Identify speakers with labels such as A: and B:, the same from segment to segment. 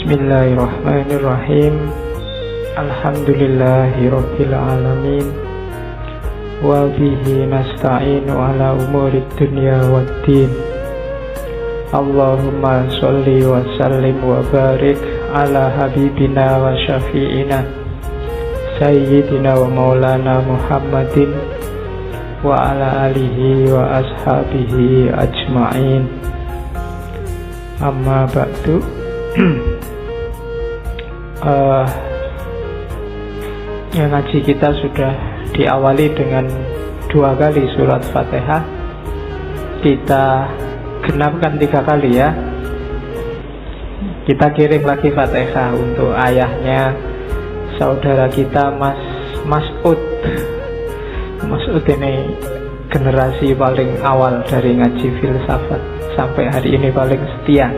A: Bismillahirrahmanirrahim. Alhamdulillahirabbil alamin. Wa bihi nasta'inu ala umurid dunya waddin. Allahumma sholli wa sallim wa barik ala habibina wa syafi'ina sayyidina wa maulana Muhammadin wa ala alihi wa ashabihi ajma'in. Amma ba'du. Yang ngaji kita sudah diawali dengan 2 kali surat Fatihah. Kita genapkan 3 kali ya. Kita kirim lagi Fatihah untuk ayahnya saudara kita Mas Ud. Mas Ud ini generasi paling awal dari ngaji filsafat sampai hari ini paling setia.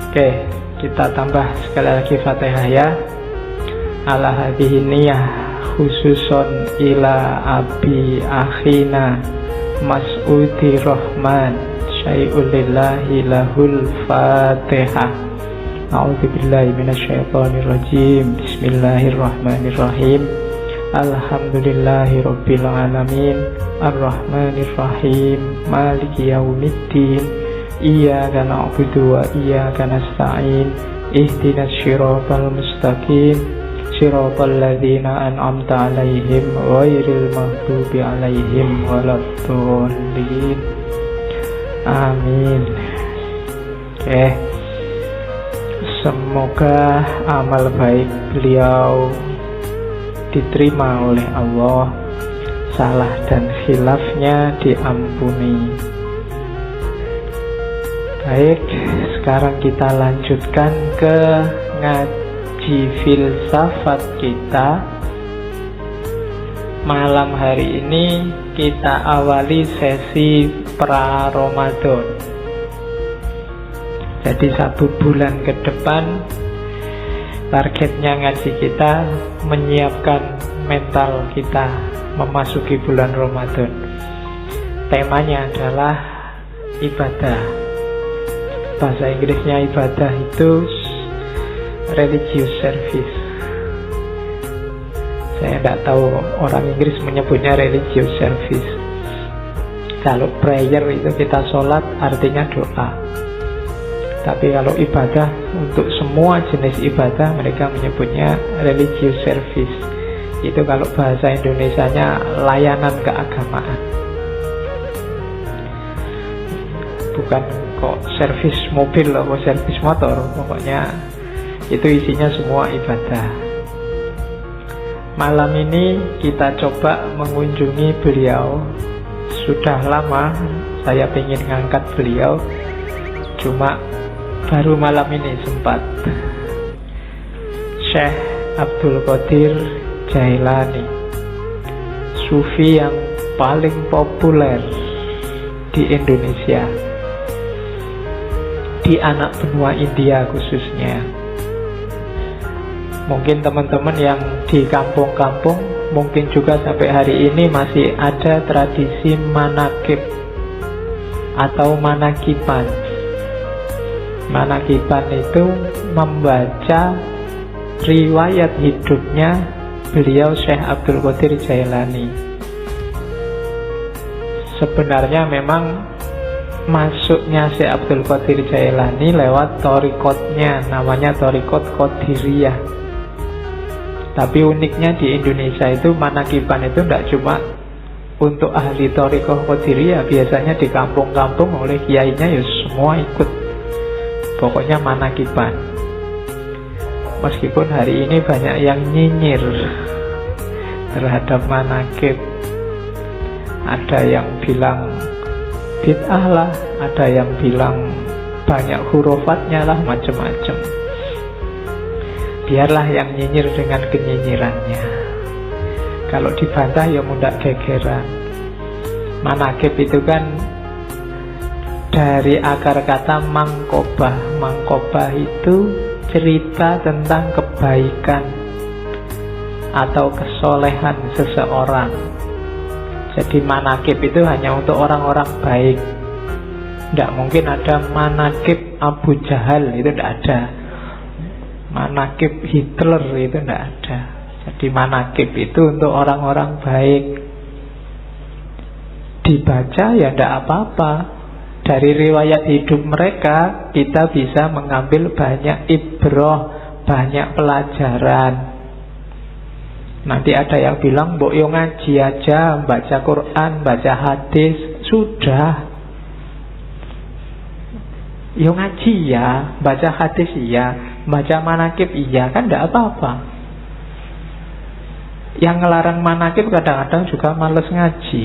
A: Oke, kita tambah sekali lagi Fatihah ya. Ala hadhihi niyah khususon ila abi akhina Mas'udi Rahman syai'ul lillahi lahul Fatihah. A'udzubillahi minasyaitonir rajim. Bismillahirrahmanirrahim. Alhamdulillahi rabbil alamin. Ar-Rahmanir Rahim. Maliki yaumiddin. Iyyaka na'budu wa iyyaka nasta'in. Ihdinas siratal mustaqim. Siratal ladzina an'amta 'alaihim ghairil maghdubi 'alaihim waladdallin. Amin. Oke. Semoga amal baik beliau diterima oleh Allah, salah dan khilafnya diampuni. Baik, sekarang kita lanjutkan ke ngaji filsafat kita. Malam hari ini kita awali sesi pra-Ramadan. Jadi 1 bulan ke depan targetnya ngaji kita menyiapkan mental kita memasuki bulan Ramadan. Temanya adalah ibadah. Bahasa Inggrisnya ibadah itu religious service. Saya tidak tahu orang Inggris menyebutnya religious service. Kalau prayer itu kita sholat artinya doa. Tapi kalau ibadah, untuk semua jenis ibadah mereka menyebutnya religious service. Itu kalau bahasa Indonesianya layanan keagamaan. Bukan kok servis mobil atau servis motor. Pokoknya itu isinya semua ibadah. Malam ini kita coba mengunjungi beliau. Sudah lama saya ingin ngangkat beliau, cuma baru malam ini sempat. Syekh Abdul Qadir Jailani, sufi yang paling populer di Indonesia, di anak benua India khususnya. Mungkin teman-teman yang di kampung-kampung, mungkin juga sampai hari ini masih ada tradisi manakib atau manakiban. Manakiban itu membaca riwayat hidupnya beliau Syekh Abdul Qadir Jailani. Sebenarnya memang masuknya Syekh Abdul Qadir Jailani lewat thariqatnya, namanya thariqat Qadiriyah. Tapi uniknya di Indonesia itu manakiban itu tidak cuma untuk ahli thariqah Qadiriyah, biasanya di kampung-kampung oleh kiainya ya semua ikut. Pokoknya manakiban. Meskipun hari ini banyak yang nyinyir terhadap manakib. Ada yang bilang bid'ah lah, ada yang bilang banyak hurufatnya lah, macam-macam. Biarlah yang nyinyir dengan kenyinyirannya. Kalau dibantah ya mudah gegeran. Manakib itu kan dari akar kata mangkobah. Mangkobah itu cerita tentang kebaikan atau kesolehan seseorang. Jadi manakib itu hanya untuk orang-orang baik. Tidak mungkin ada manakib Abu Jahal itu tidak ada. Manakib Hitler itu tidak ada. Jadi manakib itu untuk orang-orang baik. Dibaca ya tidak apa-apa. Dari riwayat hidup mereka kita bisa mengambil banyak ibrah, banyak pelajaran. Nanti ada yang bilang mbok yo ngaji aja, baca Quran, baca hadis, sudah. Yo ngaji ya, baca hadis iya, baca manakib iya, kan tidak apa-apa. Yang ngelarang manakib kadang-kadang juga males ngaji,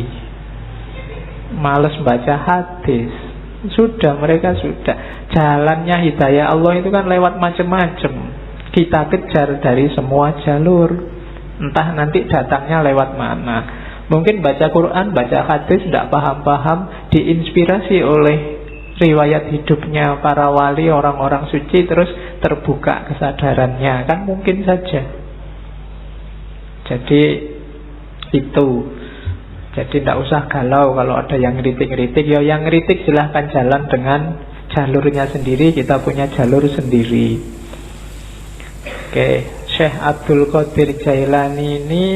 A: males baca hadis. Sudah, mereka sudah. Jalannya hidayah Allah itu kan lewat macam-macam. Kita kejar dari semua jalur. Entah nanti datangnya lewat mana. Mungkin baca Quran, baca hadis tidak paham-paham, diinspirasi oleh riwayat hidupnya para wali, orang-orang suci, terus terbuka kesadarannya. Kan mungkin saja. Jadi itu. Jadi tidak usah galau kalau ada yang ngeritik-ngeritik. Ya yang ngeritik silahkan jalan dengan jalurnya sendiri. Kita punya jalur sendiri. Oke, Syekh Abdul Qadir Jailani ini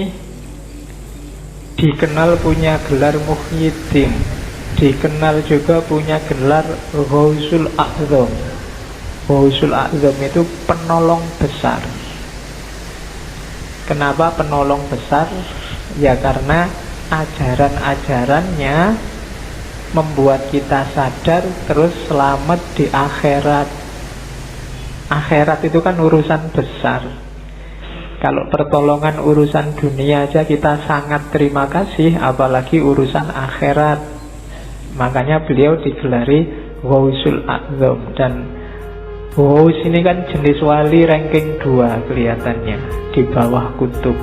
A: dikenal punya gelar Muhyiddin, dikenal juga punya gelar Ghausul A'zam. Ghausul A'zam itu penolong besar. Kenapa penolong besar? Ya karena ajaran-ajarannya membuat kita sadar terus selamat di akhirat. Akhirat itu kan urusan besar. Kalau pertolongan urusan dunia aja kita sangat terima kasih, apalagi urusan akhirat. Makanya beliau digelari Ghausul A'zam. Dan Ghaus ini kan jenis wali ranking 2 kelihatannya, di bawah kutub.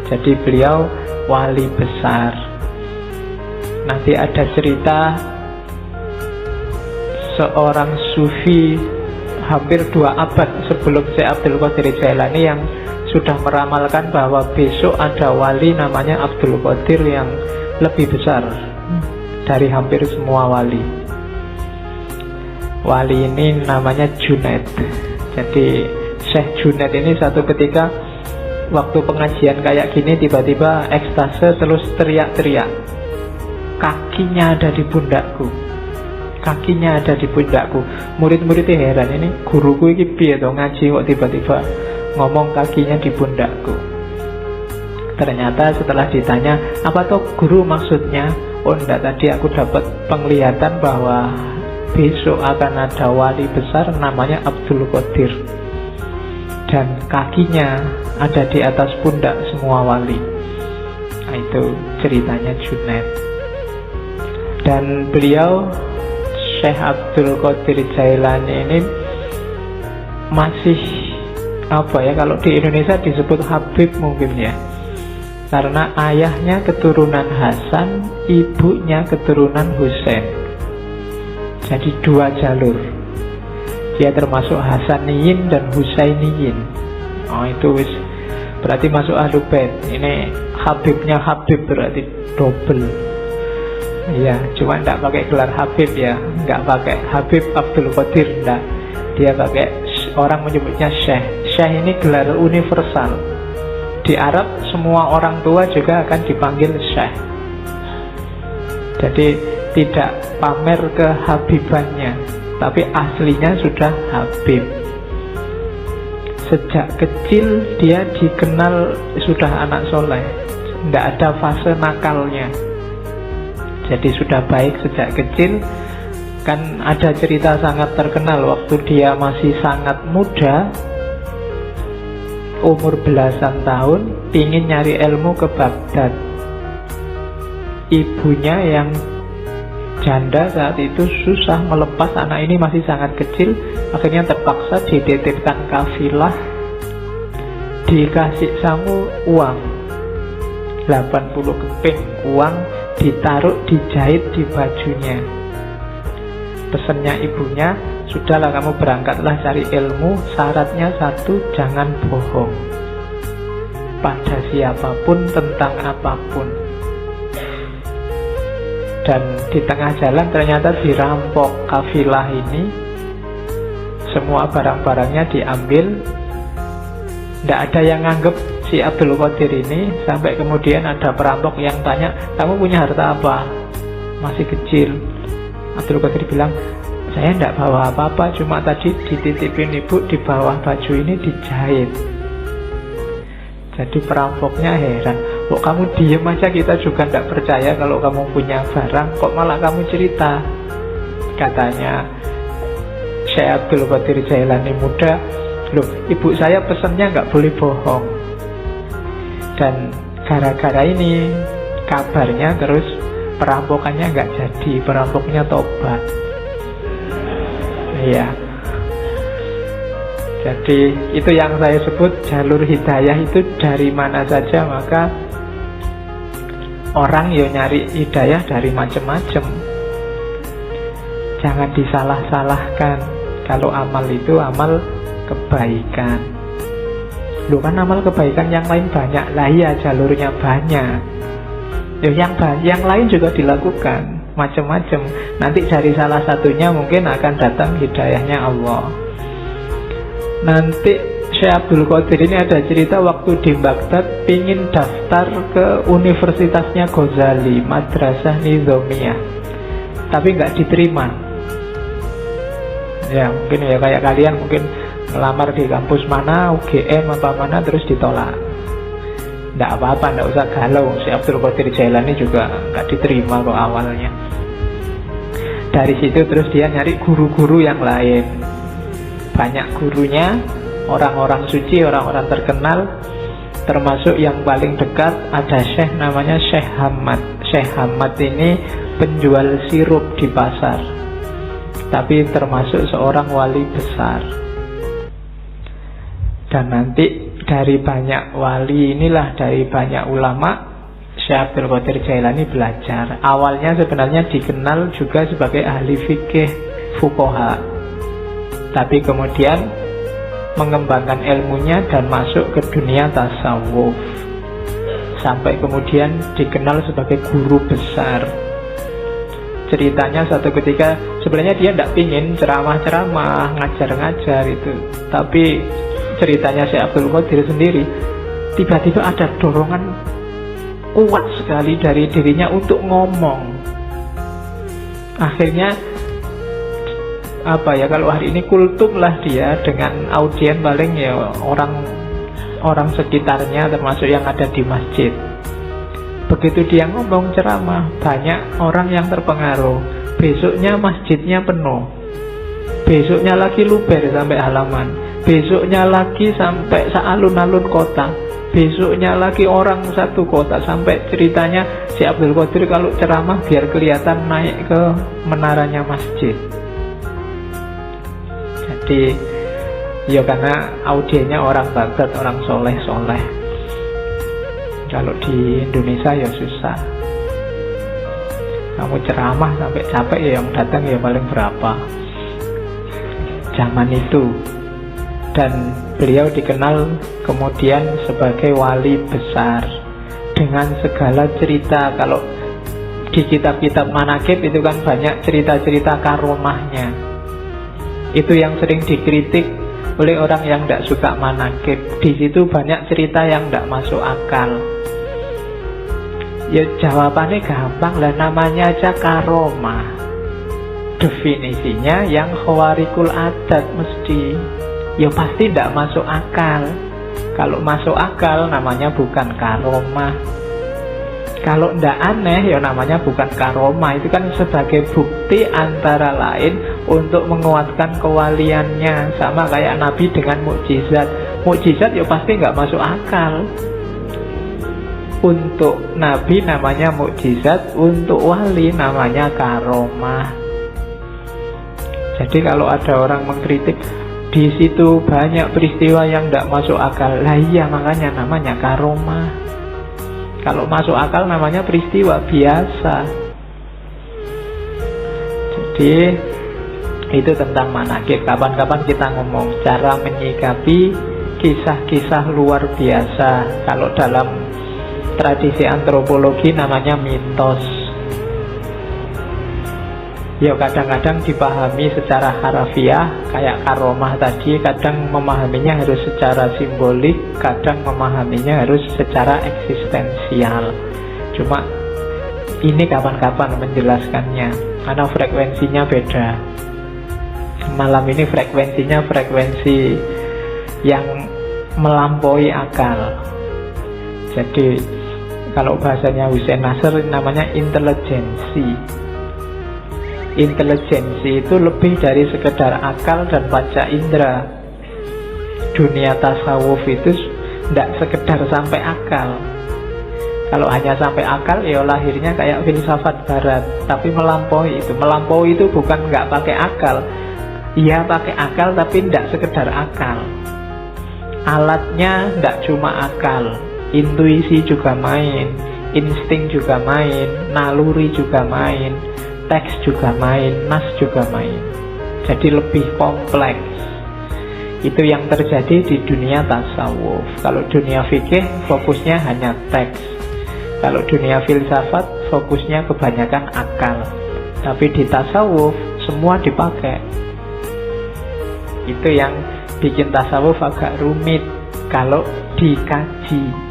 A: Jadi beliau wali besar. Nanti ada cerita seorang sufi hampir 2 abad sebelum Syekh Abdul Qadir Jailani yang sudah meramalkan bahwa besok ada wali namanya Abdul Qadir yang lebih besar dari hampir semua wali. Wali ini namanya Junaid. Jadi Syekh Junaid ini satu ketika waktu pengajian kayak gini tiba-tiba ekstase terus teriak-teriak. Kakinya ada di pundakku. Kakinya ada di pundakku. Murid-muridnya heran, ini guruku ini piye to ngaji kok tiba-tiba ngomong kakinya di pundakku. Ternyata setelah ditanya, apa toh guru maksudnya? Oh enggak, tadi aku dapat penglihatan bahwa besok akan ada wali besar namanya Abdul Qadir. Dan kakinya ada di atas pundak semua wali. Nah, itu ceritanya Junaid. Dan beliau Syekh Abdul Qadir Jailani ini masih apa ya, kalau di Indonesia disebut Habib mungkin ya, karena ayahnya keturunan Hasan, ibunya keturunan Husain. Jadi 2 jalur. Dia termasuk Hasaniyin dan Husainiyin. Oh itu wis berarti masuk Ahlul Bait. Ini Habibnya Habib berarti double. Iya, cuma tidak pakai gelar Habib ya, nggak pakai Habib Abdul Qadir, enggak. Dia pakai, orang menyebutnya Syekh. Syekh ini gelar universal. Di Arab semua orang tua juga akan dipanggil Syekh. Jadi tidak pamer kehabibannya, tapi aslinya sudah Habib. Sejak kecil dia dikenal sudah anak soleh, tidak ada fase nakalnya. Jadi sudah baik sejak kecil. Kan ada cerita sangat terkenal waktu dia masih sangat muda, umur belasan tahun, ingin nyari ilmu ke Baghdad. Ibunya yang janda saat itu susah melepas anak ini, masih sangat kecil. Akhirnya terpaksa dititipkan kafilah, dikasih samu uang 80 keping uang, ditaruh, dijahit di bajunya. Pesannya ibunya, sudahlah kamu berangkatlah cari ilmu, syaratnya 1, jangan bohong pada siapapun tentang apapun. Dan di tengah jalan ternyata dirampok kafilah ini. Semua barang-barangnya diambil. Tidak ada yang nganggep si Abdul Qadir ini. Sampai kemudian ada perampok yang tanya, kamu punya harta apa? Masih kecil. Abdul Qadir bilang, saya tidak bawa apa-apa, cuma tadi dititipin ibu di bawah baju ini dijahit. Jadi perampoknya heran, kok kamu diem aja, kita juga tidak percaya kalau kamu punya barang, kok malah kamu cerita. Katanya Syekh Abdul Qadir Jailani muda, loh ibu saya pesennya nggak boleh bohong. Dan gara-gara ini kabarnya terus perampokannya nggak jadi, perampoknya tobat. Iya. Jadi itu yang saya sebut jalur hidayah itu dari mana saja, maka orang ya nyari hidayah dari macam-macam. Jangan disalah-salahkan. Kalau amal itu amal kebaikan. Loh kan amal kebaikan yang lain banyak. Lah iya jalurnya banyak. Yang lain juga dilakukan macam-macam. Nanti dari salah satunya mungkin akan datang hidayahnya Allah. Nanti Syekh Abdul Qadir ini ada cerita waktu di Baghdad pingin daftar ke universitasnya Ghazali, Madrasah Nizamiyah, tapi nggak diterima. Ya mungkin ya kayak kalian mungkin melamar di kampus mana, UGM apa mana, terus ditolak. Nggak apa-apa, nggak usah galau. Syekh Abdul Qadir Jailani juga nggak diterima kok awalnya. Dari situ terus dia nyari guru-guru yang lain. Banyak gurunya, orang-orang suci, orang-orang terkenal. Termasuk yang paling dekat ada Syekh namanya Syekh Hamad. Syekh Hamad ini penjual sirup di pasar, tapi termasuk seorang wali besar. Dan nanti dari banyak wali inilah, dari banyak ulama, Syekh Abdul Qadir Jailani belajar. Awalnya sebenarnya dikenal juga sebagai ahli fikih fuqaha, tapi kemudian mengembangkan ilmunya dan masuk ke dunia tasawuf, sampai kemudian dikenal sebagai guru besar. Ceritanya satu ketika sebenarnya dia tidak pingin ceramah-ceramah, ngajar-ngajar itu, tapi ceritanya Syekh Abdul Qadir sendiri, tiba-tiba ada dorongan kuat sekali dari dirinya untuk ngomong. Akhirnya kalau hari ini kultum lah dia, dengan audien paling ya orang sekitarnya, termasuk yang ada di masjid. Begitu dia ngomong ceramah, banyak orang yang terpengaruh. Besoknya masjidnya penuh, besoknya lagi luber sampai halaman, besoknya lagi sampai sealun-alun kota, besoknya lagi orang satu kota. Sampai ceritanya si Abdul Qadir kalau ceramah biar kelihatan naik ke menaranya masjid. Jadi ya karena audiennya orang Baghdad, orang soleh-soleh. Kalau di Indonesia ya susah. Kamu ceramah sampai capek ya yang datang ya paling berapa zaman itu. Dan beliau dikenal kemudian sebagai wali besar dengan segala cerita. Kalau di kitab-kitab manaqib itu kan banyak cerita-cerita karomahnya. Itu yang sering dikritik oleh orang yang tidak suka manaqib. Di situ banyak cerita yang tidak masuk akal. Ya jawabannya gampang lah, namanya aja karomah. Definisinya yang khawarikul adat mesti. Ya pasti tidak masuk akal. Kalau masuk akal namanya bukan karomah. Kalau ndak aneh ya namanya bukan karomah. Itu kan sebagai bukti antara lain untuk menguatkan kewaliannya. Sama kayak Nabi dengan mukjizat. Mukjizat ya pasti nggak masuk akal. Untuk Nabi namanya mukjizat, untuk wali namanya karomah. Jadi kalau ada orang mengkritik, di situ banyak peristiwa yang ndak masuk akal. Lah iya, makanya namanya karomah. Kalau masuk akal namanya peristiwa biasa. Jadi itu tentang manaqib. Kapan-kapan kita ngomong cara menyikapi kisah-kisah luar biasa. Kalau dalam tradisi antropologi namanya mitos. Ya kadang-kadang dipahami secara harafiah kayak karomah tadi, kadang memahaminya harus secara simbolik, kadang memahaminya harus secara eksistensial. Cuma ini kapan-kapan menjelaskannya karena frekuensinya beda. Malam ini frekuensinya frekuensi yang melampaui akal. Jadi kalau bahasanya Hussein Nasr namanya intelijensi. Intelijensi itu lebih dari sekedar akal dan panca indera. Dunia tasawuf itu tidak sekedar sampai akal. Kalau hanya sampai akal, ya lahirnya kayak filsafat barat. Tapi melampaui itu. Melampaui itu bukan nggak pakai akal. Iya pakai akal, tapi tidak sekedar akal. Alatnya tidak cuma akal. Intuisi juga main, insting juga main, naluri juga main, teks juga main, nas juga main. Jadi lebih kompleks. Itu yang terjadi di dunia tasawuf. Kalau dunia fikih fokusnya hanya teks. Kalau dunia filsafat fokusnya kebanyakan akal. Tapi di tasawuf semua dipakai. Itu yang bikin tasawuf agak rumit kalau dikaji.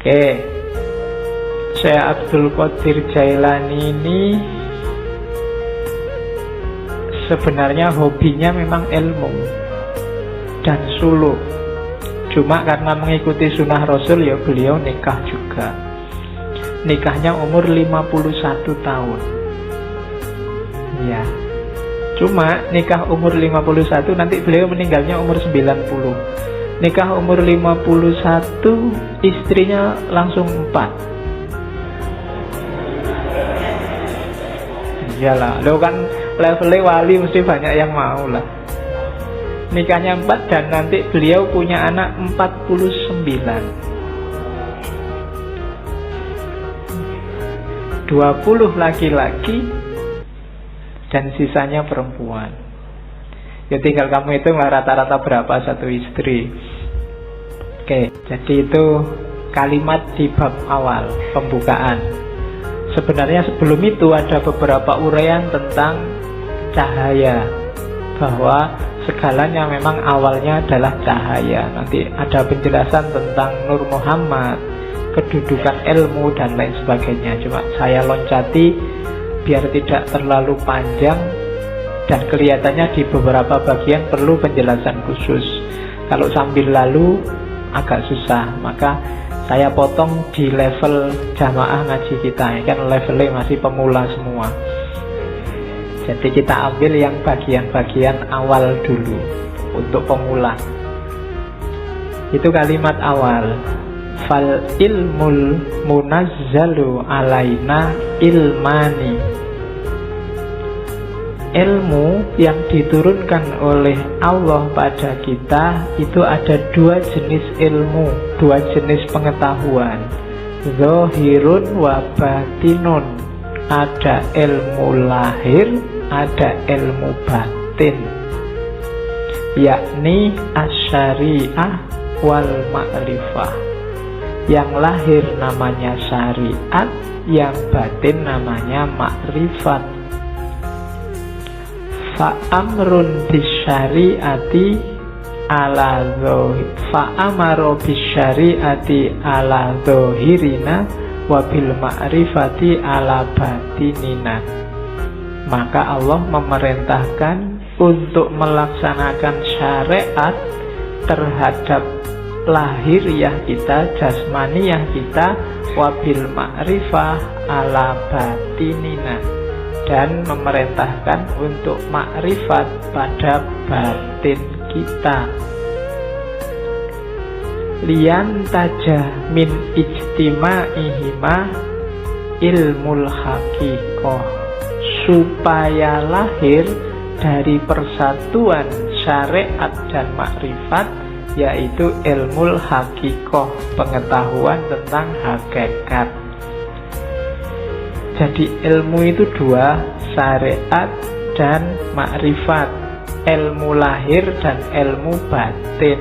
A: Oke, Syekh Abdul Qadir Jailani ini sebenarnya hobinya memang ilmu dan suluk. Cuma karena mengikuti sunnah Rasul, ya beliau nikah juga. Nikahnya umur 51 tahun. Ya. Cuma nikah umur 51, nanti beliau meninggalnya umur 90. Nikah umur 51, istrinya langsung 4. Iyalah, lo kan levelnya wali mesti banyak yang mau lah. Nikahnya 4 dan nanti beliau punya anak 49. 20 laki-laki dan sisanya perempuan. Ya tinggal kamu hitung lah rata-rata berapa satu istri. Oke, jadi itu kalimat di bab awal, pembukaan. Sebenarnya sebelum itu ada beberapa uraian tentang cahaya, bahwa segalanya memang awalnya adalah cahaya. Nanti ada penjelasan tentang Nur Muhammad, kedudukan ilmu dan lain sebagainya. Cuma saya loncati biar tidak terlalu panjang dan kelihatannya di beberapa bagian perlu penjelasan khusus. Kalau sambil lalu agak susah, maka saya potong di level jamaah ngaji kita. Kan levelnya masih pemula semua. Jadi kita ambil yang bagian-bagian awal dulu untuk pemula. Itu kalimat awal. Fal ilmul munazzalu alaina ilmani. Ilmu yang diturunkan oleh Allah pada kita itu ada dua jenis ilmu, dua jenis pengetahuan, zahirun wa batinun. Ada ilmu lahir, ada ilmu batin, yakni asyariah wal ma'rifah. Yang lahir namanya syariat, yang batin namanya makrifat. Fa'amrun bisyariati ala zohir, fa'amaro bisyariati ala zohirina wabil ma'rifati ala batinina. Maka Allah memerintahkan untuk melaksanakan syariat terhadap lahiriah kita, jasmaniyah kita, wabil ma'rifah ala batinina, dan memerintahkan untuk makrifat pada batin kita. Lian tajah min ijtima'ihima ilmul haqiqah, supaya lahir dari persatuan syariat dan makrifat, yaitu ilmul haqiqah, pengetahuan tentang hakikat. Jadi ilmu itu dua, syariat dan makrifat, ilmu lahir dan ilmu batin.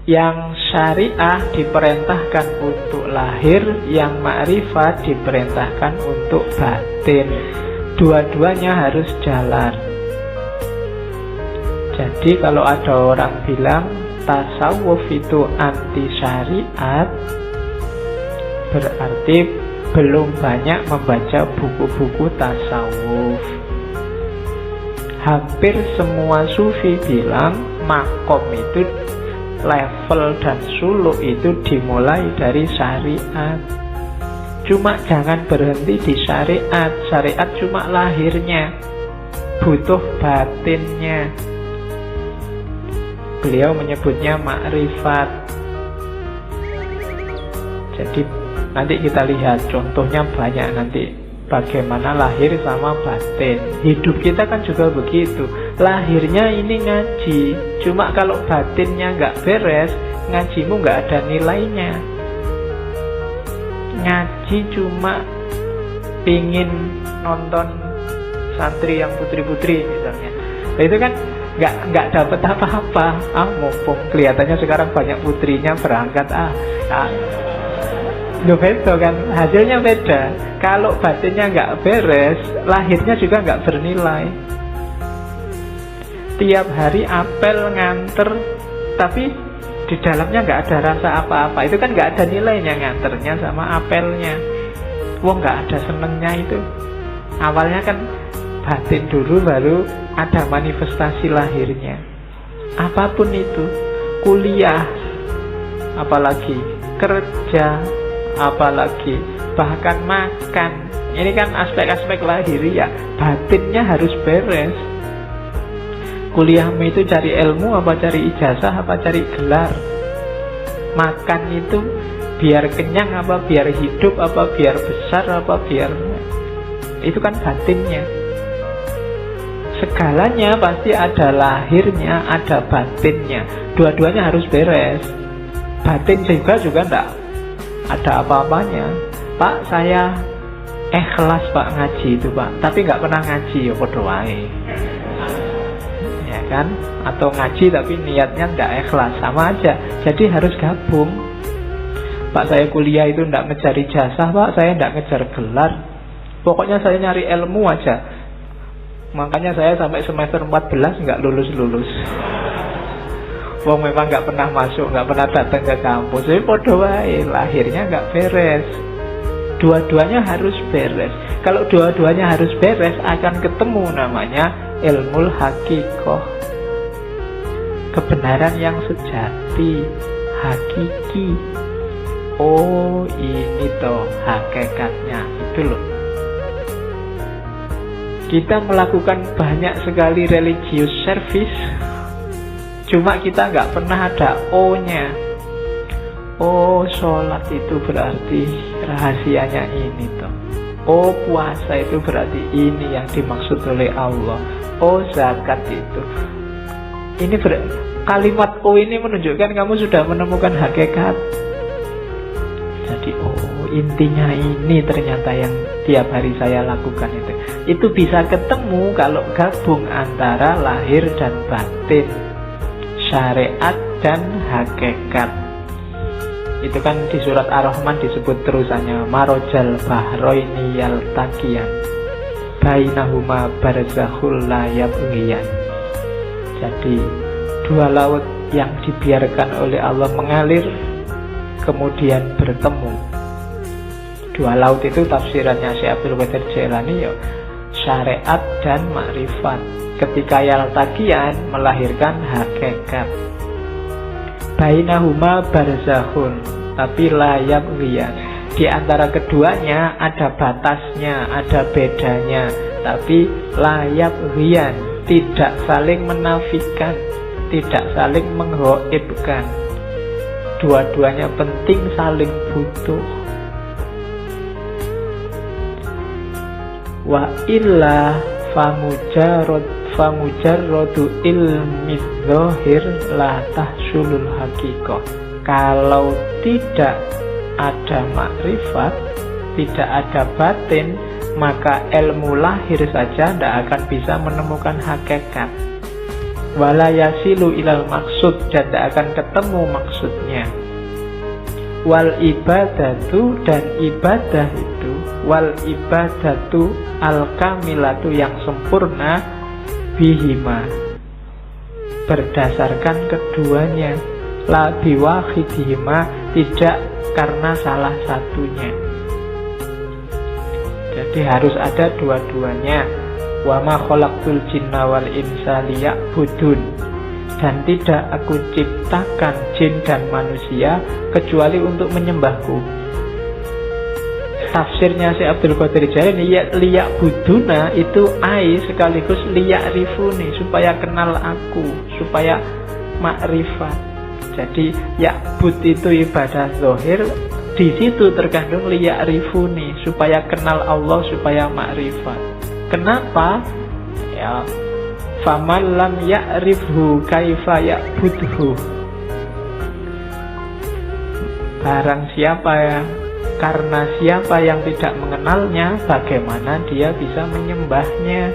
A: Yang syariah diperintahkan untuk lahir, yang ma'rifat diperintahkan untuk batin. Dua-duanya harus jalan. Jadi kalau ada orang bilang tasawuf itu anti syariat, berarti belum banyak membaca buku-buku tasawuf. Hampir semua sufi bilang makom itu, level dan suluk itu dimulai dari syariat. Cuma jangan berhenti di syariat. Syariat cuma lahirnya, butuh batinnya. Beliau menyebutnya makrifat. Jadi nanti kita lihat contohnya banyak nanti, bagaimana lahir sama batin. Hidup kita kan juga begitu. Lahirnya ini ngaji, cuma kalau batinnya nggak beres, ngajimu nggak ada nilainya. Ngaji cuma pingin nonton santri yang putri-putri misalnya, nah, itu kan nggak dapat apa-apa. Mumpung kelihatannya sekarang banyak putrinya berangkat, beda kan, hasilnya beda. Kalau batinnya nggak beres, lahirnya juga nggak bernilai. Tiap hari apel nganter, tapi di dalamnya nggak ada rasa apa-apa. Itu kan nggak ada nilainya nganternya sama apelnya. Wong nggak ada senengnya itu. Awalnya kan batin dulu, baru ada manifestasi lahirnya. Apapun itu, kuliah, apalagi kerja, apalagi bahkan makan, ini kan aspek-aspek lahiriah. Batinnya harus beres. Kuliahmu itu cari ilmu apa cari ijazah apa cari gelar? Makan itu biar kenyang apa biar hidup apa biar besar apa biar... Itu kan batinnya. Segalanya pasti ada lahirnya, ada batinnya. Dua-duanya harus beres. Batin juga enggak ada apa-apanya. Pak, saya ikhlas Pak ngaji itu Pak, tapi nggak pernah ngaji, ya podo wae. Ya kan? Atau ngaji tapi niatnya nggak ikhlas, sama aja. Jadi harus gabung. Pak, saya kuliah itu nggak ngejar ijazah Pak, saya nggak ngejar gelar. Pokoknya saya nyari ilmu aja. Makanya saya sampai semester 14 nggak lulus-lulus. Wong memang nggak pernah masuk, nggak pernah datang ke kampus. Jadi podo wae, lahirnya nggak beres. Dua-duanya harus beres. Kalau dua-duanya harus beres, akan ketemu namanya ilmul hakikoh, kebenaran yang sejati, hakiki. Oh, ini toh hakikatnya, itu loh. Kita melakukan banyak sekali religious service, cuma kita nggak pernah ada O-nya. Oh, sholat itu berarti rahasianya ini toh. Oh, puasa itu berarti ini yang dimaksud oleh Allah. Oh, zakat itu. Ini kalimat O ini menunjukkan kamu sudah menemukan hakikat. Jadi, oh, intinya ini ternyata yang tiap hari saya lakukan itu. Itu bisa ketemu kalau gabung antara lahir dan batin, syariat dan hakikat. Itu kan di surat Ar-Rahman disebut terusannya marojal bahroini yaltaqiyan bainahuma barzakhul la yabghiyan. Jadi dua laut yang dibiarkan oleh Allah mengalir kemudian bertemu. Dua laut itu tafsirannya Syekh Abdul Qadir Jailani ya, syariat dan makrifat. Ketika yaltaqiyan melahirkan hakikat. Bainahuma barzakhun, tapi la yabghiyan. Di antara keduanya ada batasnya, ada bedanya, tapi la yabghiyan, tidak saling menafikan, tidak saling menghoibkan. Dua-duanya penting, saling butuh. Wa illa famujarradu ilmi dzahir la tahsulul haqiqah. Kalau tidak ada makrifat, tidak ada batin, maka ilmu lahir saja tidak akan bisa menemukan hakikat. wala yasilu ilal maksud, dan tidak akan ketemu maksudnya. Wal ibadatu, dan ibadah itu, wal ibadatu al kamilatu, yang sempurna, bihima, berdasarkan keduanya, la biwahidihima, tidak karena salah satunya. Jadi harus ada dua-duanya. Wa ma khalaqtul jinna wal insa liya'budun, dan tidak aku ciptakan jin dan manusia kecuali untuk menyembahku. Tafsirnya Syekh Abdul Qadir Jailani, liya'buduna itu ai sekaligus liya'rifuni, supaya kenal aku, supaya makrifat. Jadi ya'bud itu ibadah zahir, di situ terkandung liya'rifuni, supaya kenal Allah, supaya makrifat. Kenapa? Ya, faman lam ya'rifhu kaifa ya'budhu. Barang siapa ya, karena siapa yang tidak mengenalnya, bagaimana dia bisa menyembahnya?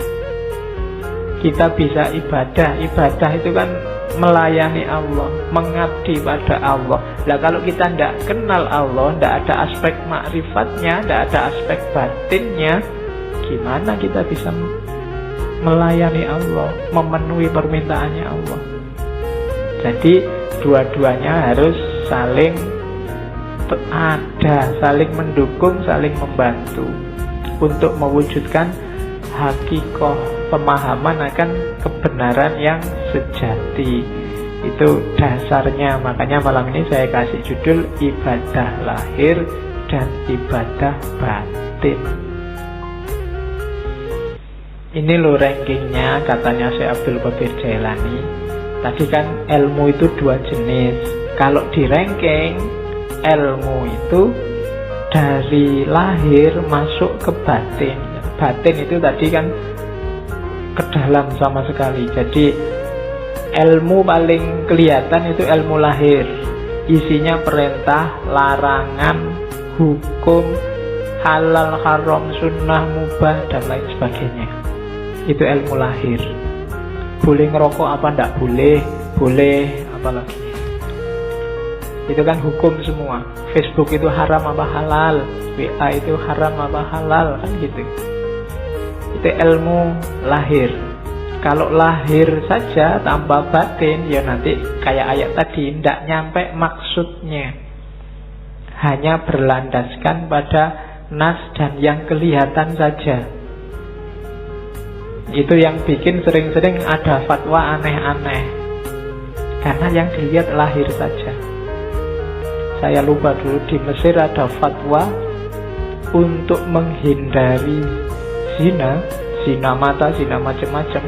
A: Kita bisa ibadah. Ibadah itu kan melayani Allah, mengabdi pada Allah. Nah, kalau kita tidak kenal Allah, tidak ada aspek makrifatnya, tidak ada aspek batinnya, gimana kita bisa melayani Allah, memenuhi permintaannya Allah? Jadi dua-duanya harus saling ada, saling mendukung, saling membantu untuk mewujudkan hakikoh, pemahaman akan kebenaran yang sejati. Itu dasarnya. Makanya malam ini saya kasih judul ibadah lahir dan ibadah batin. Ini loh rankingnya, katanya Syekh Abdul Qadir Jailani. Tadi kan ilmu itu dua jenis. Kalau di ranking, ilmu itu dari lahir masuk ke batin. Batin itu tadi kan ke dalam sama sekali. Jadi ilmu paling kelihatan itu ilmu lahir. Isinya perintah, larangan, hukum, halal, haram, sunnah, mubah, dan lain sebagainya. Itu ilmu lahir. Boleh ngerokok apa ndak boleh, boleh apa lagi. Itu kan hukum semua. Facebook itu haram apa halal, WA itu haram apa halal, kan gitu. Itu ilmu lahir. Kalau lahir saja tanpa batin, ya nanti kayak ayat tadi, ndak nyampe maksudnya. Hanya berlandaskan pada nas dan yang kelihatan saja. Itu yang bikin sering-sering ada fatwa aneh-aneh, karena yang dilihat lahir saja. Saya lupa dulu, di Mesir ada fatwa untuk menghindari zina, zina mata, zina macam-macam.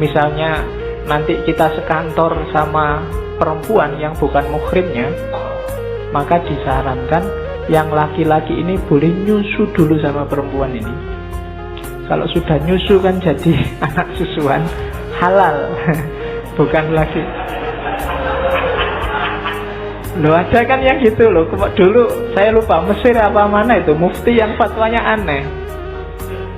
A: Misalnya nanti kita sekantor sama perempuan yang bukan muhrimnya, maka disarankan yang laki-laki ini boleh nyusu dulu sama perempuan ini. Kalau sudah nyusu kan jadi anak susuan, halal. Bukan lagi. Loh, ada kan yang gitu loh. Dulu saya lupa Mesir apa mana itu, mufti yang fatwanya aneh.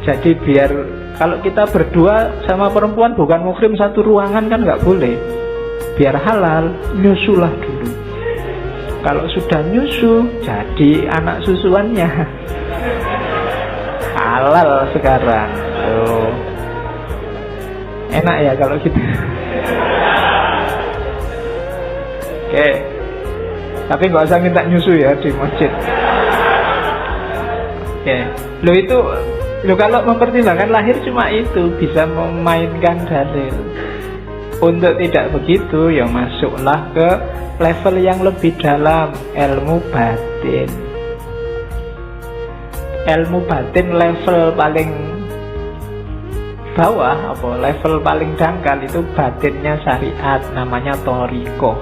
A: Jadi biar kalau kita berdua sama perempuan bukan muhrim satu ruangan kan nggak boleh. Biar halal, nyusulah dulu. Kalau sudah nyusu, jadi anak susuannya. Halal sekarang. Oh. Enak ya kalau gitu. Oke. Tapi nggak usah minta nyusu ya di masjid. Oke. Lo kalau mempertimbangkan lahir cuma itu, bisa memainkan dalil. Untuk tidak begitu, ya masuklah ke level yang lebih dalam, ilmu batin. Ilmu batin level paling bawah, level paling dangkal itu batinnya syariat, namanya thariqah.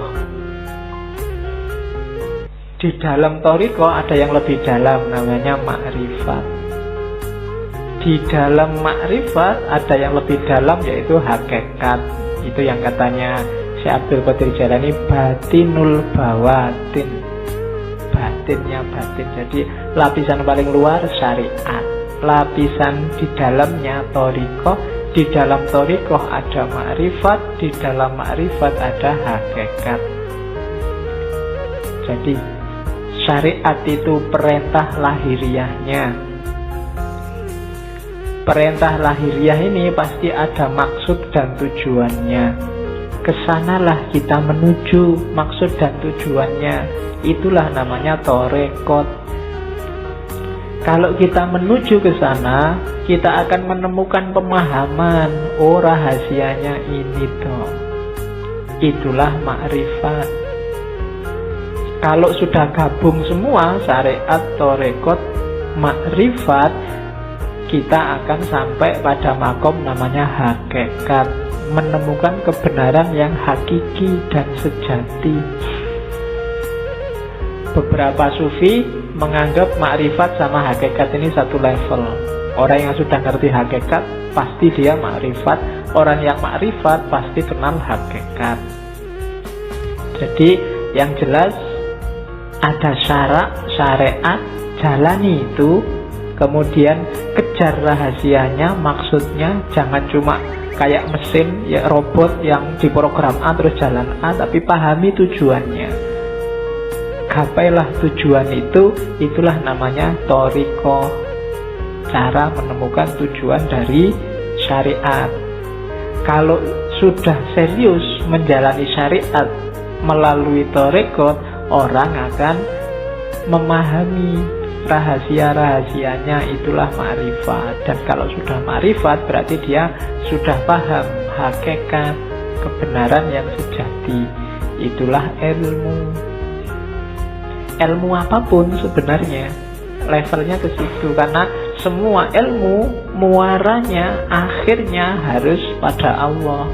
A: Di dalam thariqah ada yang lebih dalam, namanya makrifat. Di dalam makrifat ada yang lebih dalam, yaitu hakikat. Itu yang katanya Syekh Abdul Qadir Jailani, batinul bawatin. Batinnya batin. Jadi lapisan paling luar syariat, lapisan di dalamnya thariqah, Di dalam thariqah ada ma'rifat, di dalam ma'rifat ada hakikat. Jadi syariat itu perintah lahiriahnya. Perintah lahiriah ini pasti ada maksud dan tujuannya. Kesanalah kita menuju maksud dan tujuannya. Itulah namanya thariqat. Kalau kita menuju ke sana, kita akan menemukan pemahaman, oh rahasianya ini toh. Itulah ma'rifat. Kalau sudah gabung semua syariat, thariqat, ma'rifat, kita akan sampai pada makom namanya hakikat, menemukan kebenaran yang hakiki dan sejati. Beberapa sufi menganggap makrifat sama hakikat ini satu level. Orang yang sudah ngerti hakikat pasti dia makrifat, orang yang makrifat pasti kenal hakikat. Jadi yang jelas ada syarak, syariat, jalani itu, kemudian kejar rahasianya, maksudnya. Jangan cuma kayak mesin, ya robot yang diprogram A terus jalan A, tapi pahami tujuannya. Gapailah tujuan itu, itulah namanya thariqah. Cara menemukan tujuan dari syariat. Kalau sudah serius menjalani syariat melalui thariqah, orang akan memahami rahasia-rahasianya, itulah ma'rifat. Dan kalau sudah ma'rifat berarti dia sudah paham hakikat, kebenaran yang sejati. Itulah ilmu. Ilmu apapun sebenarnya levelnya ke situ, karena semua ilmu muaranya akhirnya harus pada Allah,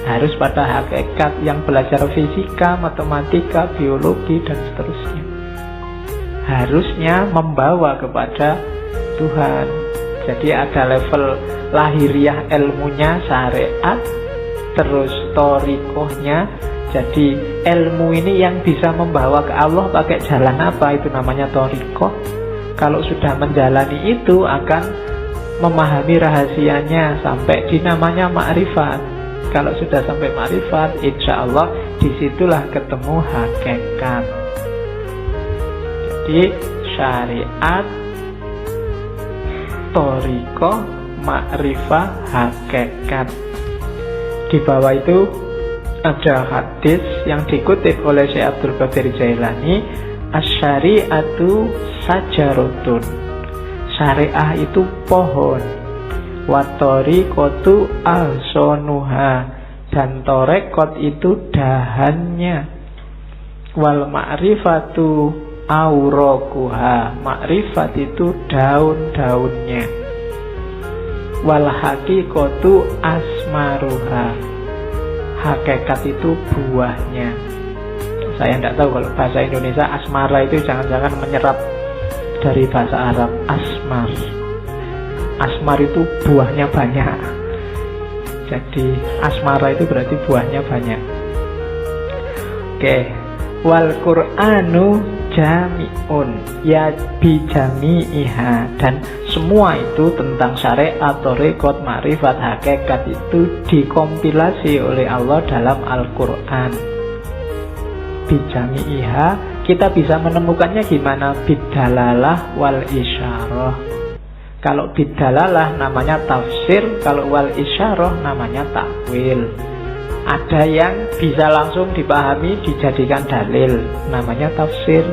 A: harus pada hakikat. Yang belajar fisika, matematika, biologi dan seterusnya harusnya membawa kepada Tuhan. Jadi ada level lahiriah ilmunya syariat, terus thariqahnya. Jadi ilmu ini yang bisa membawa ke Allah pakai jalan apa? Itu namanya thariqah. Kalau sudah menjalani itu akan memahami rahasianya sampai di namanya ma'rifat. Kalau sudah sampai ma'rifat, insya Allah disitulah ketemu hakikat. Jadi syariat, thariqah, ma'rifah, hakikat. Di bawah itu ada hadis yang dikutip oleh Syekh Abdul Qadir Jailani, asy-syari'atu sajaratun. Syariah itu pohon, wa thariqatu ahsanuha, dan thariqat itu dahannya, wal ma'rifatu awraquha, ma'rifat itu daun-daunnya, wal haqiqatu asmaruha, hakikat itu buahnya. Saya tidak tahu kalau bahasa Indonesia asmara itu jangan-jangan menyerap dari bahasa Arab asmar. Asmar itu buahnya banyak. Jadi asmara itu berarti buahnya banyak. Oke. Wal Qur'anu jami'un ya bijami'iha, dan semua itu tentang syariat, thariqat, ma'rifat, hakikat itu dikompilasi oleh Allah dalam Al-Quran. Bijami'iha, kita bisa menemukannya gimana? Bidalalah wal isyarah. Kalau bidalalah namanya tafsir, kalau wal isyarah namanya takwil. Ada yang bisa langsung dipahami dijadikan dalil, namanya tafsir.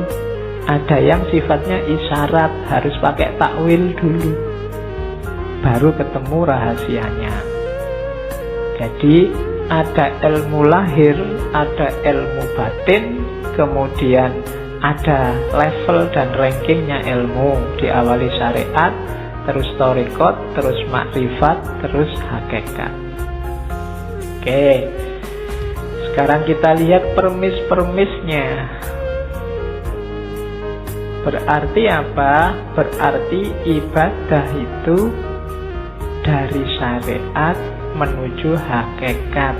A: Ada yang sifatnya isyarat, harus pakai takwil dulu, baru ketemu rahasianya. Jadi ada ilmu lahir, ada ilmu batin, kemudian ada level dan rankingnya ilmu. Diawali syariat, terus thariqat, terus makrifat, terus hakikat. Oke, sekarang kita lihat permis-permisnya. Berarti apa? Berarti ibadah itu dari syariat menuju hakikat.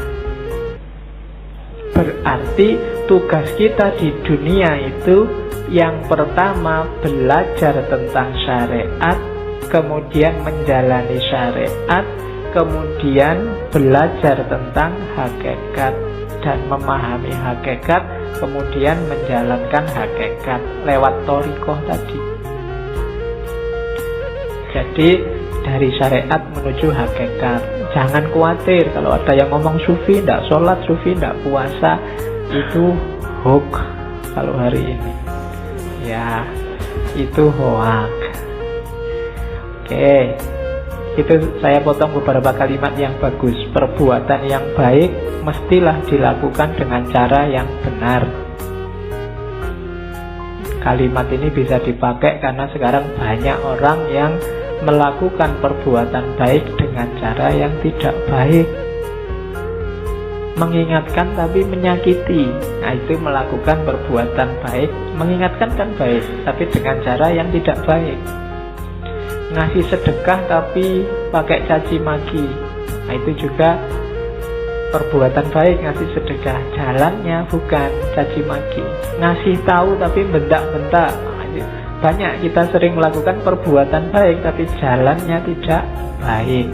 A: Berarti tugas kita di dunia itu yang pertama belajar tentang syariat, kemudian menjalani syariat, kemudian belajar tentang hakikat dan memahami hakikat, kemudian menjalankan hakikat lewat thariqah tadi. Jadi dari syariat menuju hakikat. Jangan khawatir kalau ada yang ngomong sufi tidak sholat, sufi tidak puasa, itu hoax kalau hari ini. Ya, itu hoax. Oke, itu saya potong beberapa kalimat yang bagus. Perbuatan yang baik mestilah dilakukan dengan cara yang benar. Kalimat ini bisa dipakai karena sekarang banyak orang yang melakukan perbuatan baik dengan cara yang tidak baik. Mengingatkan tapi menyakiti. Nah, itu melakukan perbuatan baik. Mengingatkan kan baik, tapi dengan cara yang tidak baik. Ngasih sedekah tapi pakai caci maki. Nah, itu juga perbuatan baik, ngasih sedekah. Jalannya bukan caci maki. Ngasih tahu tapi bentak-bentak. Banyak kita sering melakukan perbuatan baik tapi jalannya tidak baik.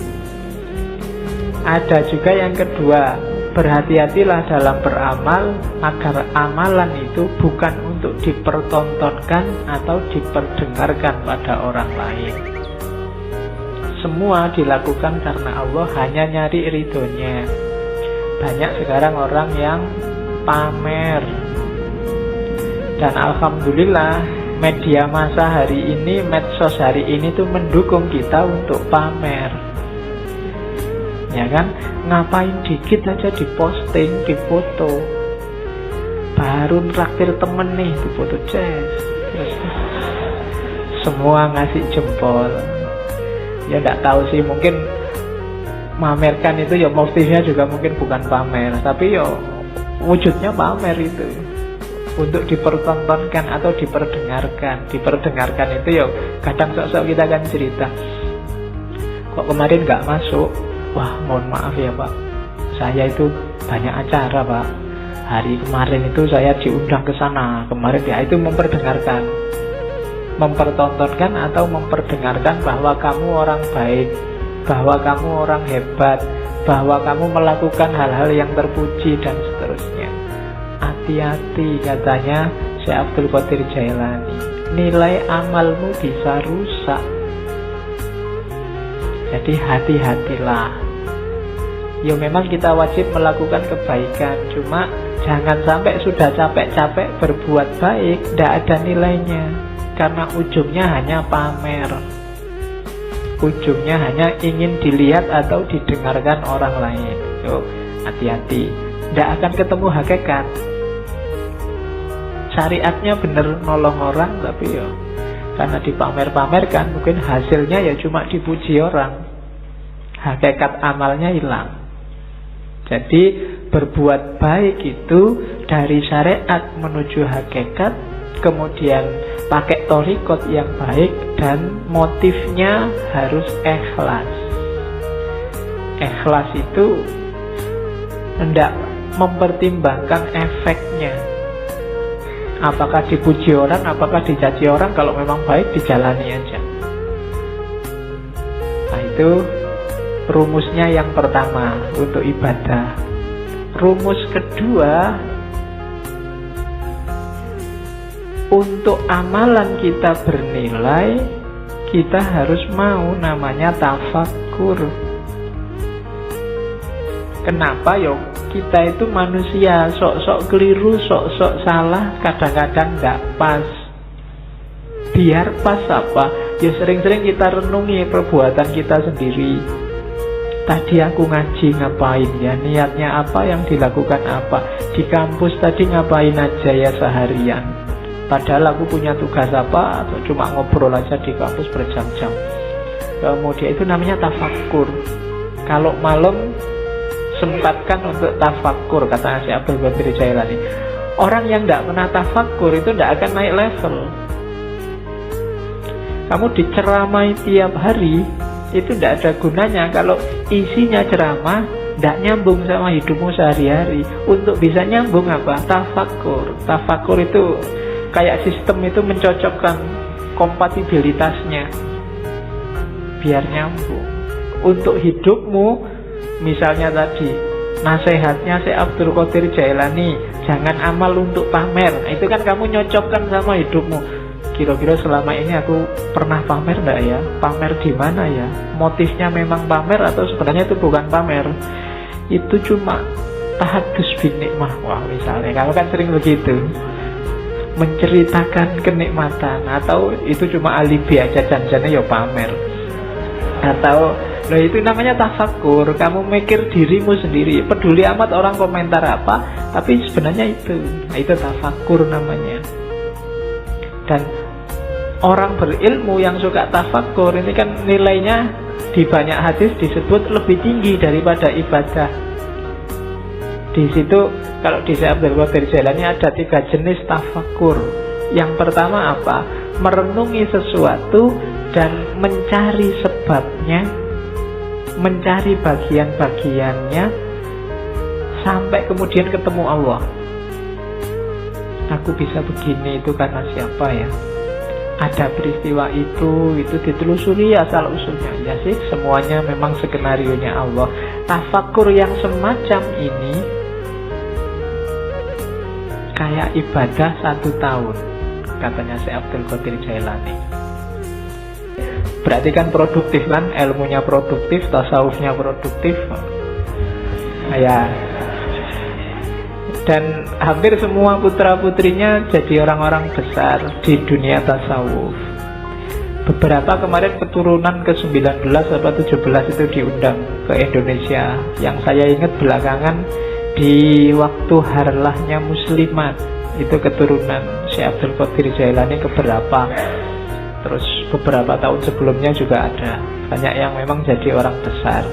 A: Ada juga yang kedua, berhati-hatilah dalam beramal agar amalan itu bukan untuk dipertontonkan atau diperdengarkan pada orang lain. Semua dilakukan karena Allah, hanya nyari ridhonya. Banyak sekarang orang yang pamer. Dan alhamdulillah media massa hari ini, medsos hari ini tuh mendukung kita untuk pamer. Ya kan? Ngapain dikit aja diposting, difoto. Baru traktir temen nih, difoto jazz. Semua ngasih jempol. Ya enggak tahu sih, mungkin mamerkan itu ya motifnya juga mungkin bukan pamer, tapi ya wujudnya pamer itu. Untuk dipertontonkan atau diperdengarkan. Diperdengarkan itu ya kadang sok-sok kita kan cerita, kok kemarin gak masuk. Wah, mohon maaf ya Pak, saya itu banyak acara Pak, hari kemarin itu saya diundang ke sana. Kemarin ya, itu memperdengarkan. Mempertontonkan atau memperdengarkan bahwa kamu orang baik, bahwa kamu orang hebat, bahwa kamu melakukan hal-hal yang terpuji dan seterusnya. Hati-hati, katanya Syekh Abdul Qadir Jailani, nilai amalmu bisa rusak. Jadi hati-hatilah. Ya memang kita wajib melakukan kebaikan, cuma jangan sampai sudah capek-capek berbuat baik tidak ada nilainya, karena ujungnya hanya pamer. Ujungnya hanya ingin dilihat atau didengarkan orang lain. Yuk, hati-hati, tidak akan ketemu hakikat. Syariatnya bener nolong orang, tapi ya karena dipamer-pamerkan, mungkin hasilnya ya cuma dipuji orang. Hakikat amalnya hilang. Jadi berbuat baik itu dari syariat menuju hakikat, kemudian pakai thariqat yang baik, dan motifnya harus ikhlas. Ikhlas itu hendak mempertimbangkan efeknya. Apakah dipuji orang, apakah dicaci orang. Kalau memang baik, dijalani aja. Nah, itu rumusnya yang pertama untuk ibadah. Rumus kedua, untuk amalan kita bernilai, kita harus mau namanya tafakkur. Kenapa yo? Kita itu manusia, sok-sok keliru, sok-sok salah, kadang-kadang tidak pas. Biar pas apa? Ya sering-sering kita renungi perbuatan kita sendiri. Tadi aku ngaji ngapain ya? Niatnya apa, yang dilakukan apa? Di kampus tadi ngapain aja ya seharian? Padahal aku punya tugas apa? Atau cuma ngobrol aja di kampus berjam-jam. Kemudian itu namanya tafakkur. Kalau malam sempatkan untuk tafakkur, kata Syekh Abdul Qadir Jailani. Orang yang tidak pernah tafakkur itu tidak akan naik level. Kamu diceramai tiap hari, itu tidak ada gunanya kalau isinya ceramah tidak nyambung sama hidupmu sehari-hari. Untuk bisa nyambung apa? Tafakkur. Tafakkur itu kayak sistem itu mencocokkan kompatibilitasnya biar nyambung. untuk hidupmu. Misalnya tadi nasihatnya Syekh Abdul Qadir Jailani, jangan amal untuk pamer. Nah, itu kan kamu nyocokkan sama hidupmu. Kira-kira selama ini aku pernah pamer enggak ya? Pamer di mana ya? Motifnya memang pamer atau sebenarnya itu bukan pamer? Itu cuma tahadus bin nikmah. Wah, misalnya kamu kan sering begitu, menceritakan kenikmatan, atau itu cuma alibi aja, janjinya ya pamer. Atau loh, itu namanya tafakkur. Kamu mikir dirimu sendiri, peduli amat orang komentar apa, tapi sebenarnya itu. Nah, itu tafakkur namanya. Dan orang berilmu yang suka tafakkur ini kan nilainya di banyak hadis disebut lebih tinggi daripada ibadah. Di situ kalau di Syekh Abdul Qadir Jailani ada 3 jenis tafakkur. Yang pertama apa? Merenungi sesuatu dan mencari sebabnya, mencari bagian-bagiannya sampai kemudian ketemu Allah. Aku bisa begini itu karena siapa ya? Ada peristiwa itu ditelusuri asal usulnya. Ya sih, semuanya memang skenarionya Allah. Tafakkur yang semacam ini kayak ibadah 1 tahun, katanya Syekh Abdul Qadir Jailani. Berarti kan produktif kan, ilmunya produktif, tasawufnya produktif. Ya. Dan hampir semua putra-putrinya jadi orang-orang besar di dunia tasawuf. Beberapa kemarin keturunan ke-19 atau 17 itu diundang ke Indonesia. Yang saya ingat belakangan di waktu harlahnya Muslimat, itu keturunan Syekh Abdul Qadir Jailani keberapa. Terus beberapa tahun sebelumnya juga ada. Banyak yang memang jadi orang besar.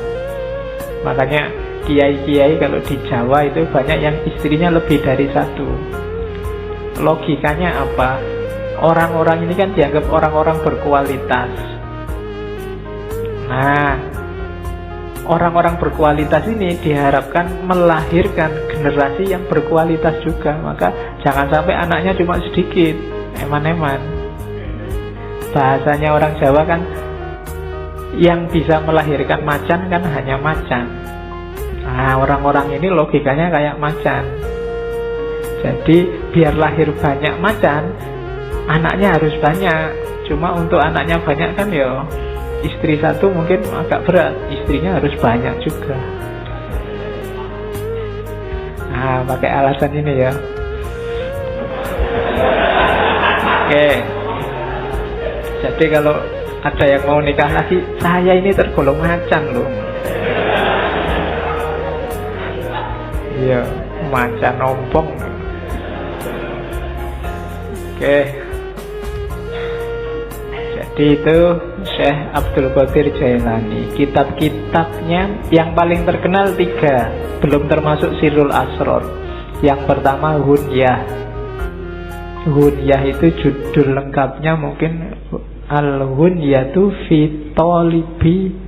A: Makanya kiai-kiai kalau di Jawa itu banyak yang istrinya lebih dari 1. Logikanya apa? Orang-orang ini kan dianggap orang-orang berkualitas. Nah, orang-orang berkualitas ini diharapkan melahirkan generasi yang berkualitas juga. Maka jangan sampai anaknya cuma sedikit, eman-eman. Bahasanya orang Jawa kan, yang bisa melahirkan macan kan hanya macan. Nah, orang-orang ini logikanya kayak macan. Jadi biar lahir banyak macan, anaknya harus banyak. Cuma untuk anaknya banyak kan ya, istri 1 mungkin agak berat, istrinya harus banyak juga. Nah, pakai alasan ini ya. Oke. Jadi kalau ada yang mau nikah lagi, saya ini tergolong macan loh. Iya, macan ompong. Oke. Jadi itu Syekh Abdul Qadir Jailani. Kitab-kitabnya yang paling terkenal 3, belum termasuk Sirrul Asror. Yang pertama Hunyah. Hunyah itu judul lengkapnya mungkin Al-Hunyatu fi Talibi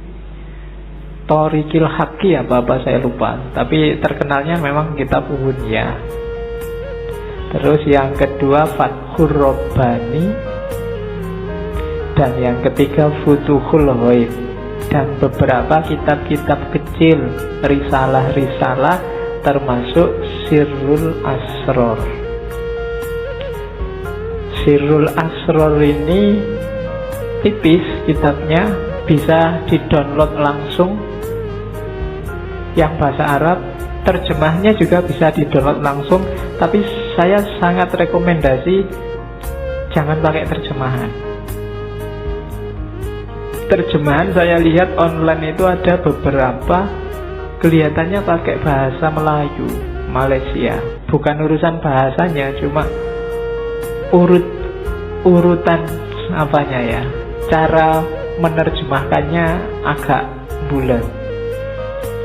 A: Thoriqil Haqqi, apa-apa saya lupa. Tapi terkenalnya memang kitab Hunyah. Terus yang kedua Fathur Rabbani. Dan yang ketiga Futuhul Ghaib. Dan beberapa kitab-kitab kecil, risalah-risalah, termasuk Sirrul Asror. Sirrul Asror ini tipis kitabnya, bisa di-download langsung. Yang bahasa Arab, terjemahnya juga bisa di-download langsung. Tapi saya sangat rekomendasi jangan pakai terjemahan. Terjemahan saya lihat online itu ada beberapa kelihatannya pakai bahasa Melayu Malaysia. Bukan urusan bahasanya, cuma urutan apanya ya, cara menerjemahkannya agak bulat,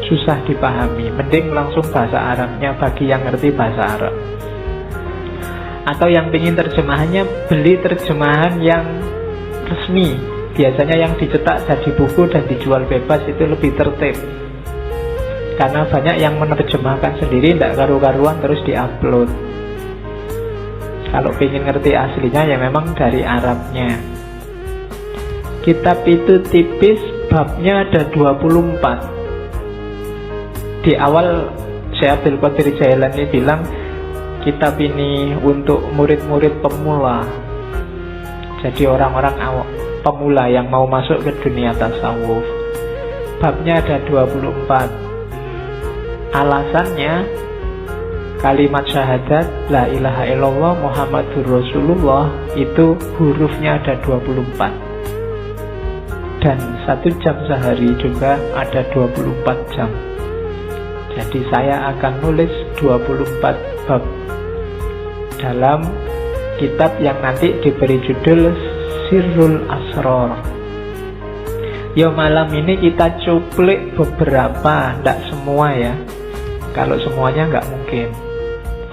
A: susah dipahami. Mending langsung bahasa Arabnya bagi yang ngerti bahasa Arab. Atau yang ingin terjemahannya, beli terjemahan yang resmi. Biasanya yang dicetak jadi buku dan dijual bebas itu lebih tertib. Karena banyak yang menerjemahkan sendiri, tidak karu-karuan terus diupload. Kalau ingin ngerti aslinya ya memang dari Arabnya. Kitab itu tipis, babnya ada 24. Di awal Syekh Abdul Qadir Jailani bilang kitab ini untuk murid-murid pemula. Jadi orang-orang pemula yang mau masuk ke dunia tasawuf. Babnya ada 24. Alasannya kalimat syahadat la ilaha illallah Muhammadur Rasulullah itu hurufnya ada 24. Dan 1 jam sehari juga ada 24 jam. Jadi saya akan nulis 24 bab dalam kitab yang nanti diberi judul Sirrul Asror. Ya malam ini kita cuplik beberapa, tidak semua ya. Kalau semuanya nggak mungkin.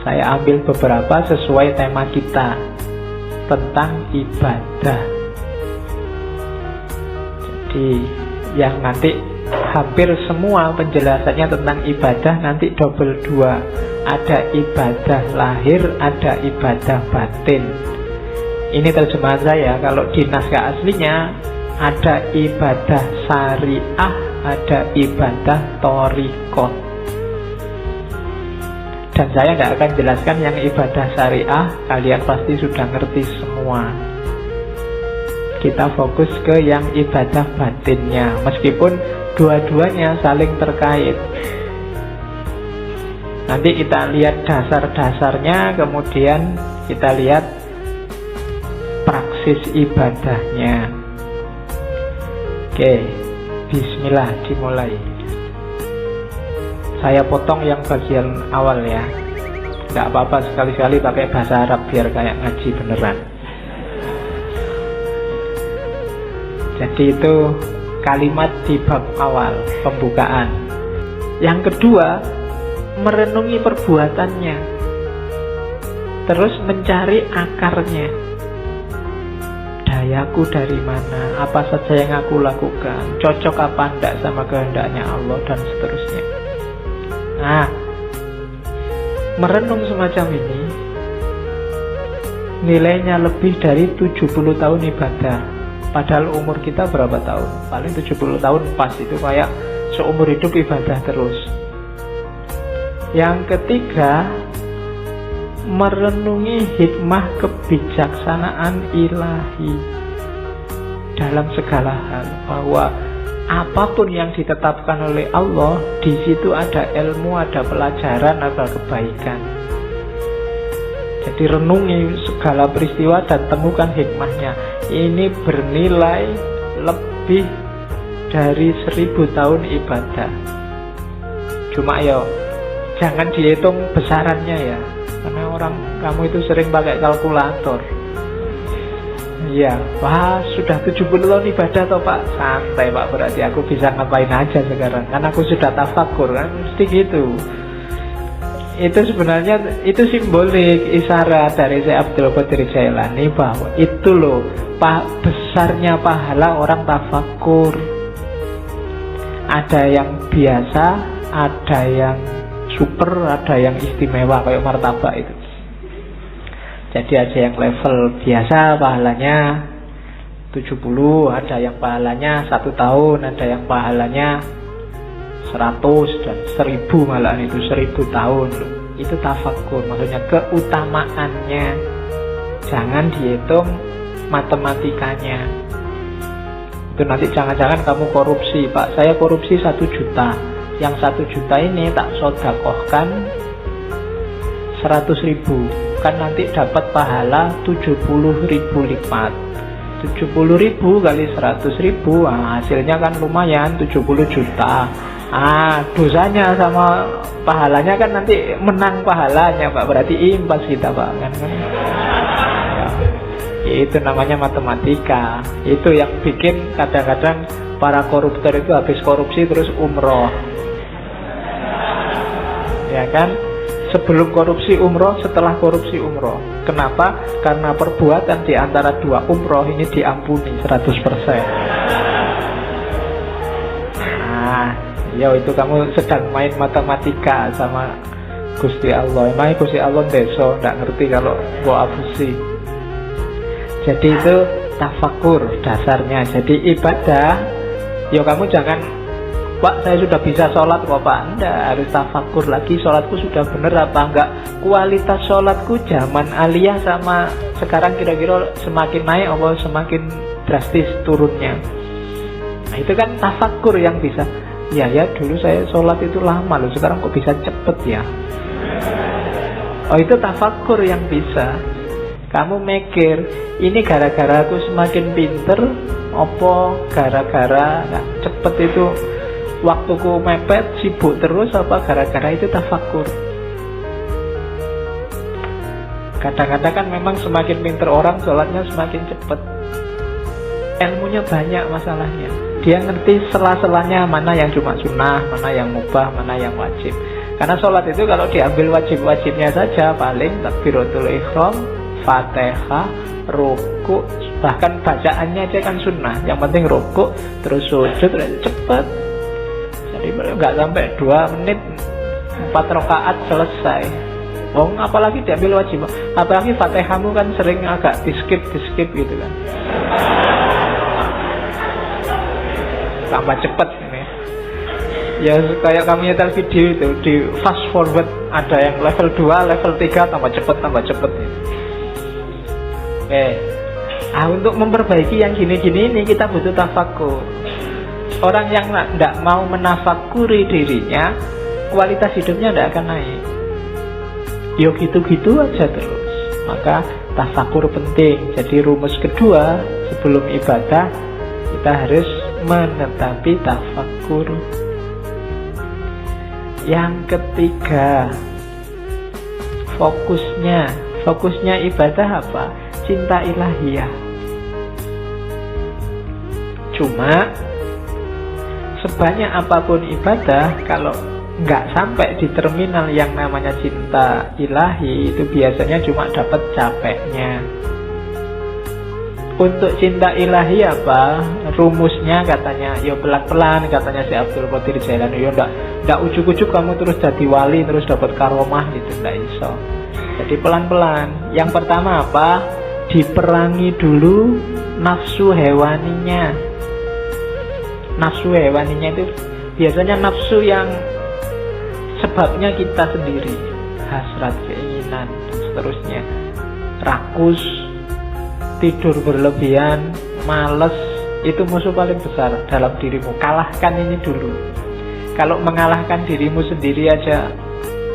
A: Saya ambil beberapa sesuai tema kita tentang ibadah. Jadi yang nanti hampir semua penjelasannya tentang ibadah nanti double 2. Ada ibadah lahir, ada ibadah batin. Ini terjemahan saya. Kalau di naskah aslinya ada ibadah syariah, ada ibadah thariqah. Dan saya tidak akan jelaskan yang ibadah syariah, kalian pasti sudah ngerti semua. Kita fokus ke yang ibadah batinnya, meskipun dua-duanya saling terkait. Nanti kita lihat dasar-dasarnya, kemudian kita lihat praksis ibadahnya. Oke, bismillah, dimulai. Saya potong yang bagian awal ya. Gak apa-apa, sekali-sekali pakai bahasa Arab biar kayak ngaji beneran. Jadi itu kalimat di bab awal, pembukaan. Yang kedua, merenungi perbuatannya, terus mencari akarnya. Dayaku dari mana, apa saja yang aku lakukan, cocok apa enggak sama kehendaknya Allah, dan seterusnya. Nah, merenung semacam ini nilainya lebih dari 70 tahun ibadah. Padahal umur kita berapa tahun? Paling 70 tahun pas, itu kayak seumur hidup ibadah terus. Yang ketiga, merenungi hikmah kebijaksanaan ilahi dalam segala hal, bahwa apapun yang ditetapkan oleh Allah, di situ ada ilmu, ada pelajaran, ada kebaikan. Jadi renungi segala peristiwa dan temukan hikmahnya. Ini bernilai lebih dari 1000 tahun ibadah. Cuma ya jangan dihitung besarannya ya, karena orang kamu itu sering pakai kalkulator. Iya, wah sudah 70 tahun ibadah toh Pak. Santai Pak, berarti aku bisa ngapain aja sekarang, kan aku sudah tafakur, kan mesti gitu. Itu sebenarnya itu simbolik, isyarat dari Syekh Abdul Qadir Jailani bahwa itu loh besarnya pahala orang tafakur. Ada yang biasa, ada yang super, ada yang istimewa kayak martabak itu. Jadi ada yang level biasa pahalanya 70, ada yang pahalanya 1 tahun, ada yang pahalanya 100 dan 1000, malahan itu 1000 tahun. Itu tafakur, maksudnya keutamaannya. Jangan dihitung matematikanya. Itu nanti jangan-jangan kamu korupsi, Pak, saya korupsi 1 juta. Yang 1 juta ini tak sodakohkan 100.000, kan nanti dapat pahala 70.000 lipat. 70.000 kali 100.000, hasilnya kan lumayan 70 juta. Dosanya sama pahalanya kan nanti menang pahalanya Pak, berarti impas kita Pak, kan? Ya, itu namanya matematika. Itu yang bikin kadang-kadang para koruptor itu habis korupsi terus umroh, ya kan? Sebelum korupsi umroh, setelah korupsi umroh. Kenapa? Karena perbuatan di antara 2 umroh ini diampuni 100%. Ya itu kamu sedang main matematika sama Gusti Allah. Emangnya Gusti Allah deso, tidak ngerti kalau gua abusi. Jadi itu tafakur dasarnya. Jadi ibadah Ya kamu jangan, Pak saya sudah bisa sholat kok Pak. Enggak, harus tafakur lagi, sholatku sudah bener apa enggak. Kualitas sholatku zaman aliyah sama sekarang kira-kira semakin naik apa semakin drastis turunnya. Nah itu kan tafakur yang bisa. Ya dulu saya sholat itu lama loh, sekarang kok bisa cepet ya. Oh itu tafakur yang bisa. Kamu mikir, ini gara-gara aku semakin pinter, apa gara-gara cepet itu waktuku mepet, sibuk terus, apa gara-gara itu tafakur. Kadang-kadang kan memang semakin pinter orang, sholatnya semakin cepet. Ilmunya banyak masalahnya. Dia ngerti sela-selanya mana yang cuma sunnah, mana yang mubah, mana yang wajib. Karena sholat itu kalau diambil wajib-wajibnya saja, paling takbiratul ihram, Fatihah, ruku, bahkan bacaannya aja kan sunnah. Yang penting ruku, terus sujud, cepet. Jadi nggak sampai 2 menit 4 rakaat selesai. Apalagi diambil wajib. Apalagi Fatihahmu kan sering agak di-skip gitu kan. Tambah cepet ini. Ya kayak kamu nyetel video itu, di fast forward ada yang level 2, level 3 tambah cepet. Untuk memperbaiki yang gini-gini ini kita butuh tafakur. Orang yang tidak mau menafakuri dirinya, kualitas hidupnya tidak akan naik. Yo gitu-gitu aja terus. Maka tafakur penting. Jadi rumus kedua sebelum ibadah kita harus menetapi tafakur. Yang ketiga, fokusnya ibadah apa? Cinta ilahiyah. Cuma sebanyak apapun ibadah, kalau nggak sampai di terminal yang namanya cinta ilahi, itu biasanya cuma dapat capeknya. Untuk cinta ilahi apa? Rumusnya katanya, ya pelan-pelan katanya si Abdul Qadir Jailani. Ya ndak ujuk-ujuk kamu terus jadi wali terus dapat karomah gitu, ndak iso. Jadi pelan-pelan. Yang pertama apa? Diperangi dulu nafsu hewaninya. Nafsu hewaninya itu biasanya nafsu yang sebabnya kita sendiri, hasrat, keinginan, dan seterusnya. Rakus, tidur berlebihan, malas, itu musuh paling besar dalam dirimu. Kalahkan ini dulu. Kalau mengalahkan dirimu sendiri aja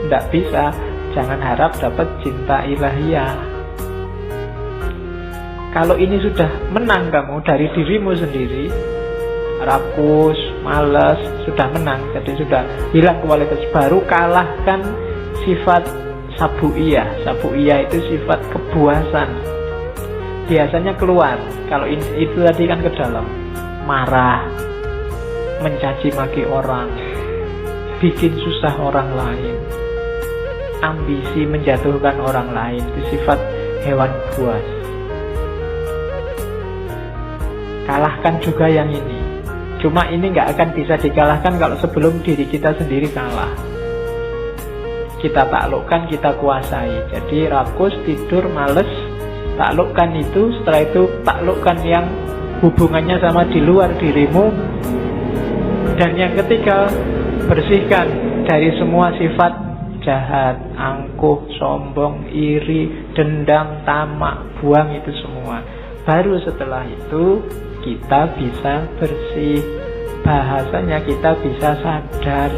A: tidak bisa, jangan harap dapat cinta ilahiyah. Kalau ini sudah menang kamu dari dirimu sendiri, rakus, malas, sudah menang, jadi sudah hilang kualitas, baru kalahkan sifat sabu'iyah. Sabu'iyah itu sifat kebuasan. Biasanya keluar, kalau itu tadi kan ke dalam, marah, mencaci maki orang, bikin susah orang lain, ambisi menjatuhkan orang lain, itu sifat hewan buas. Kalahkan juga yang ini. Cuma ini nggak akan bisa dikalahkan kalau sebelum diri kita sendiri kalah. Kita taklukkan, kita kuasai. Jadi rakus, tidur, males, taklukkan itu. Setelah itu taklukkan yang hubungannya sama di luar dirimu. Dan yang ketiga, bersihkan dari semua sifat jahat, angkuh, sombong, iri, dendam, tamak. Buang itu semua. Baru setelah itu kita bisa bersih. Bahasanya kita bisa sadar.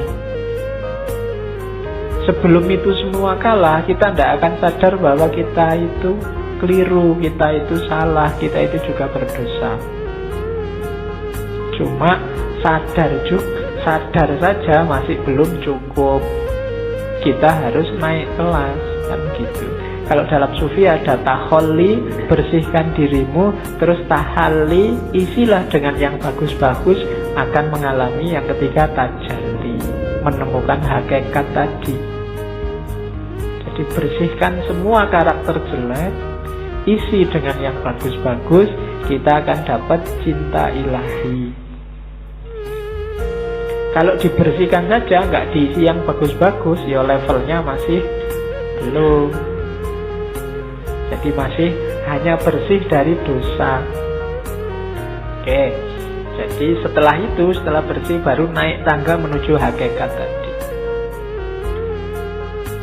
A: Sebelum itu semua kalah, kita tidak akan sadar bahwa kita itu keliru, kita itu salah, kita itu juga berdosa. Cuma sadar saja masih belum cukup. Kita harus naik kelas, kan gitu. Kalau dalam sufi ada taholli, bersihkan dirimu, terus tahalli, isilah dengan yang bagus-bagus, akan mengalami yang ketiga tajalli, menemukan hakikat tadi. Jadi bersihkan semua karakter jelek, isi dengan yang bagus-bagus, kita akan dapat cinta ilahi. Kalau dibersihkan saja, nggak diisi yang bagus-bagus, ya levelnya masih belum. Jadi masih hanya bersih dari dosa. Oke, jadi Jadi setelah itu, setelah bersih, baru naik tangga menuju hakikat tadi.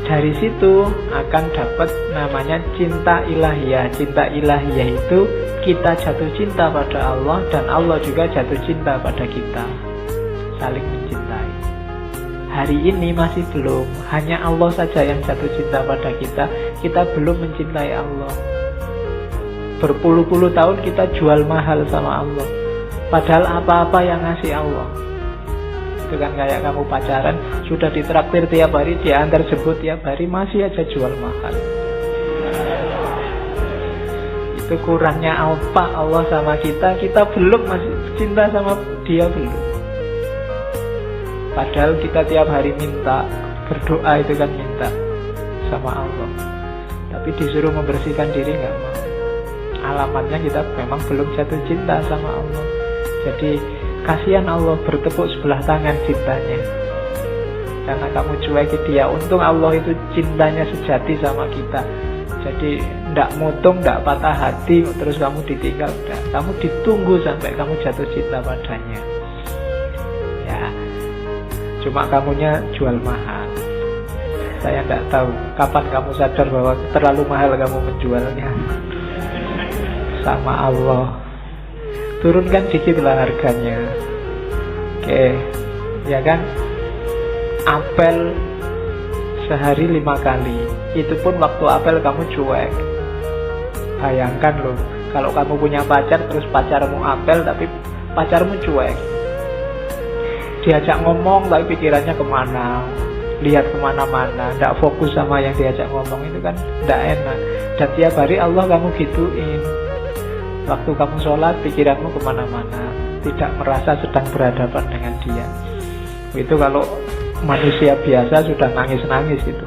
A: Dari situ akan dapat namanya cinta ilahiyah. Cinta ilahiyah itu kita jatuh cinta pada Allah, dan Allah juga jatuh cinta pada kita, saling mencintai. Hari ini masih belum, hanya Allah saja yang jatuh cinta pada kita. Kita belum mencintai Allah. Berpuluh-puluh tahun kita jual mahal sama Allah, padahal apa-apa yang ngasih Allah. Itu kan kayak kamu pacaran, sudah ditraktir tiap hari, diantar jemput tiap hari, masih aja jual mahal. Itu kurangnya apa Allah sama kita. Kita belum, masih cinta sama dia belum. Padahal kita tiap hari minta, berdoa itu kan minta sama Allah, tapi disuruh membersihkan diri nggak mau. Alamatnya kita memang belum jatuh cinta sama Allah. Jadi kasihan Allah, bertepuk sebelah tangan cintanya, karena kamu cuekin dia. Untung Allah itu cintanya sejati sama kita. Jadi ndak mutung, ndak patah hati terus kamu ditinggal. Ndak. Kamu ditunggu sampai kamu jatuh cinta padanya. Ya, cuma kamunya jual mahal. Saya ndak tahu kapan kamu sadar bahwa terlalu mahal kamu menjualnya sama Allah. Turunkan dikitlah harganya. Oke, ya kan? Apel sehari 5 kali, itu pun waktu apel kamu cuek. Bayangkan loh, kalau kamu punya pacar, terus pacarmu apel tapi pacarmu cuek. Diajak ngomong tapi pikirannya kemana, lihat kemana-mana, tidak fokus sama yang diajak ngomong, itu kan tidak enak. Dan tiap hari Allah kamu gituin. Waktu kamu sholat, pikiranmu kemana-mana, tidak merasa sedang berhadapan dengan dia. Itu kalau manusia biasa sudah nangis-nangis itu,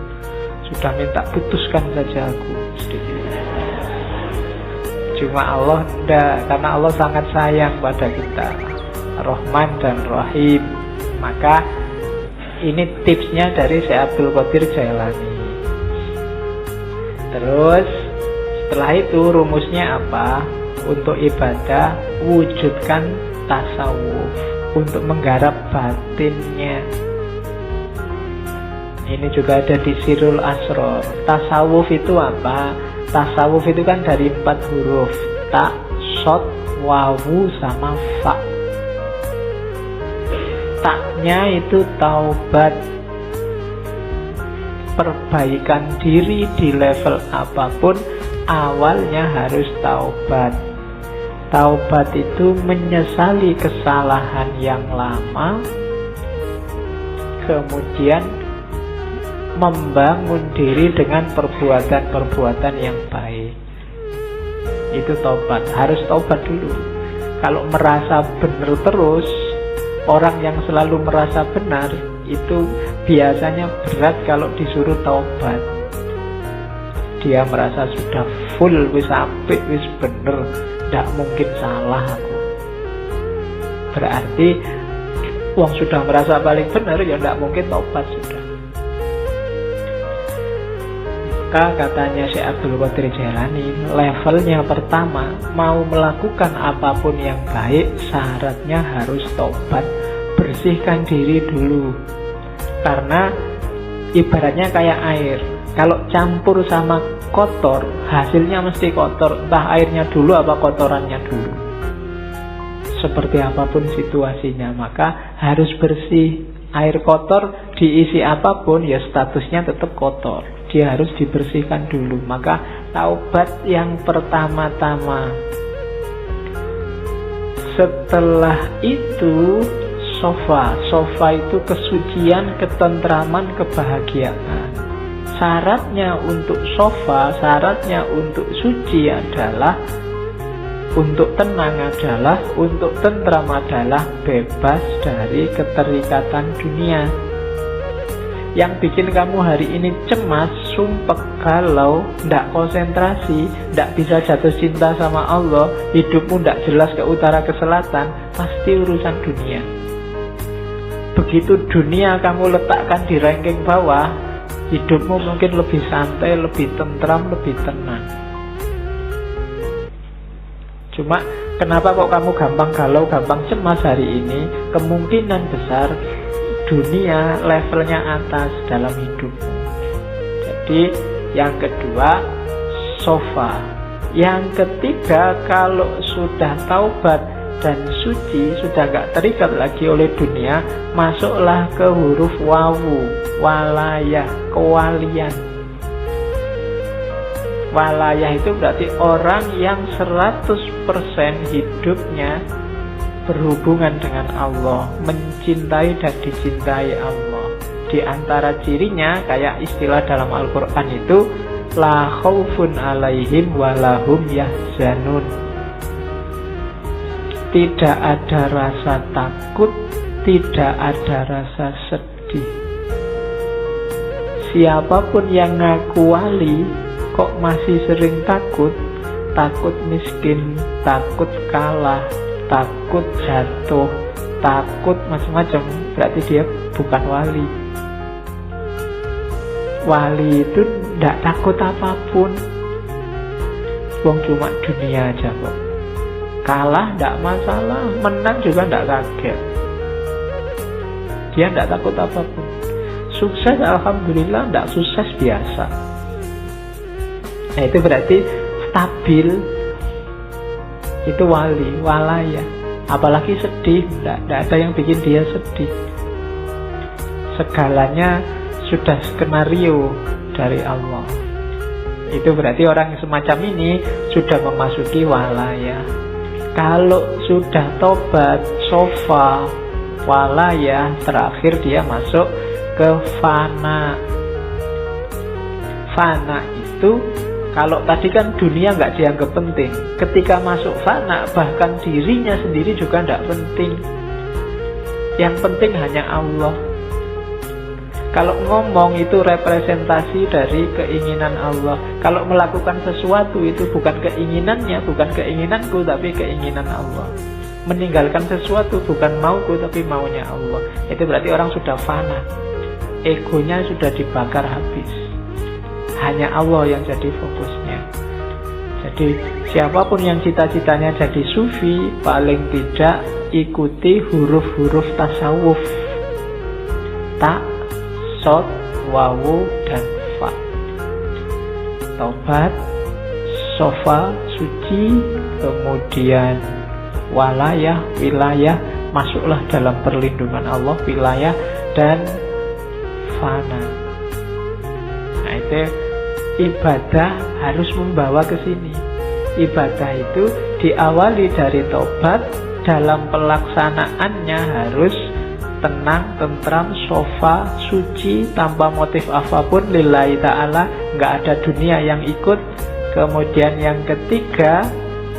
A: sudah minta putuskan saja aku sedikit. Cuma Allah tidak, karena Allah sangat sayang pada kita, Rahman dan Rahim. Maka ini tipsnya dari Syekh Abdul Qadir Jailani. Terus setelah itu rumusnya apa? Untuk ibadah, wujudkan tasawuf, untuk menggarap batinnya. Ini juga ada di Sirul Asror. Tasawuf itu apa? Tasawuf itu kan dari 4 huruf, ta, sod, wawu, sama fa. Taknya itu taubat, perbaikan diri di level apapun, awalnya harus taubat. Taubat itu menyesali kesalahan yang lama, kemudian membangun diri dengan perbuatan-perbuatan yang baik. Itu taubat, harus taubat dulu. Kalau merasa benar terus, orang yang selalu merasa benar itu biasanya berat kalau disuruh taubat. Dia merasa sudah full, wis apik, wis bener, tidak mungkin salah aku. Berarti wong sudah merasa paling benar, ya tidak mungkin taubat sudah. Maka katanya Syekh Abdul Qadir Jailani, levelnya pertama, mau melakukan apapun yang baik, syaratnya harus taubat, bersihkan diri dulu. Karena ibaratnya kayak air, kalau campur sama kotor, hasilnya mesti kotor. Entah airnya dulu apa kotorannya dulu. Seperti apapun situasinya, maka harus bersih. Air kotor diisi apapun, ya statusnya tetap kotor. Dia harus dibersihkan dulu. Maka taubat yang pertama-tama. Setelah itu sofa. Sofa itu kesucian, ketentraman, kebahagiaan. Syaratnya untuk sofa, syaratnya untuk suci adalah, untuk tenang adalah, untuk tentram adalah bebas dari keterikatan dunia. Yang bikin kamu hari ini cemas, sumpek, galau, tidak konsentrasi, tidak bisa jatuh cinta sama Allah, hidupmu tidak jelas ke utara ke selatan, pasti urusan dunia. Begitu dunia kamu letakkan di ranking bawah, hidupmu mungkin lebih santai, lebih tentram, lebih tenang. Cuma Kenapa kok kamu gampang galau, gampang cemas hari ini? Kemungkinan besar dunia levelnya atas dalam hidupmu. Jadi yang kedua, sofa. Yang ketiga, kalau sudah taubat dan suci, sudah gak terikat lagi oleh dunia, masuklah ke huruf wawu, walayah, kewalian. Walayah itu berarti orang yang 100% hidupnya berhubungan dengan Allah, mencintai dan dicintai Allah. Di antara cirinya, kayak istilah dalam Al-Quran itu, la khaufun alaihim walahum yahzanun. Tidak ada rasa takut, tidak ada rasa sedih. Siapapun yang ngaku wali kok masih sering takut, takut miskin, takut kalah, takut jatuh, takut macam-macam, berarti dia bukan wali. Wali itu tidak takut apapun. Wong cuma dunia aja kok. Kalah tidak masalah, menang juga tidak kaget. Dia tidak takut apapun. Sukses alhamdulillah, tidak sukses biasa. Nah itu berarti stabil. Itu wali, walaya. Apalagi sedih, tidak ada yang bikin dia sedih. Segalanya sudah skenario dari Allah. Itu berarti orang semacam ini sudah memasuki walaya. Kalau sudah tobat, sofa, walaya, terakhir dia masuk ke fana. Fana itu, kalau tadi kan dunia nggak dianggap penting, ketika masuk fana bahkan dirinya sendiri juga nggak penting. Yang penting hanya Allah. Kalau ngomong itu representasi dari keinginan Allah. Kalau melakukan sesuatu itu bukan keinginannya, bukan keinginanku, tapi keinginan Allah. Meninggalkan sesuatu bukan mauku, tapi maunya Allah. Itu berarti orang sudah fana. Egonya sudah dibakar habis. Hanya Allah yang jadi fokusnya. Jadi siapapun yang cita-citanya jadi sufi, paling tidak ikuti huruf-huruf tasawuf. Tak, sod, wawu, dan fa. Taubat, sofa, suci, kemudian walayah, wilayah, masuklah dalam perlindungan Allah, wilayah, dan fana. Nah itu ibadah harus membawa ke sini. Ibadah itu diawali dari taubat, dalam pelaksanaannya harus tenang, tentram, sofa, suci, tanpa motif apapun, lillahi ta'ala, nggak ada dunia yang ikut. Kemudian yang ketiga,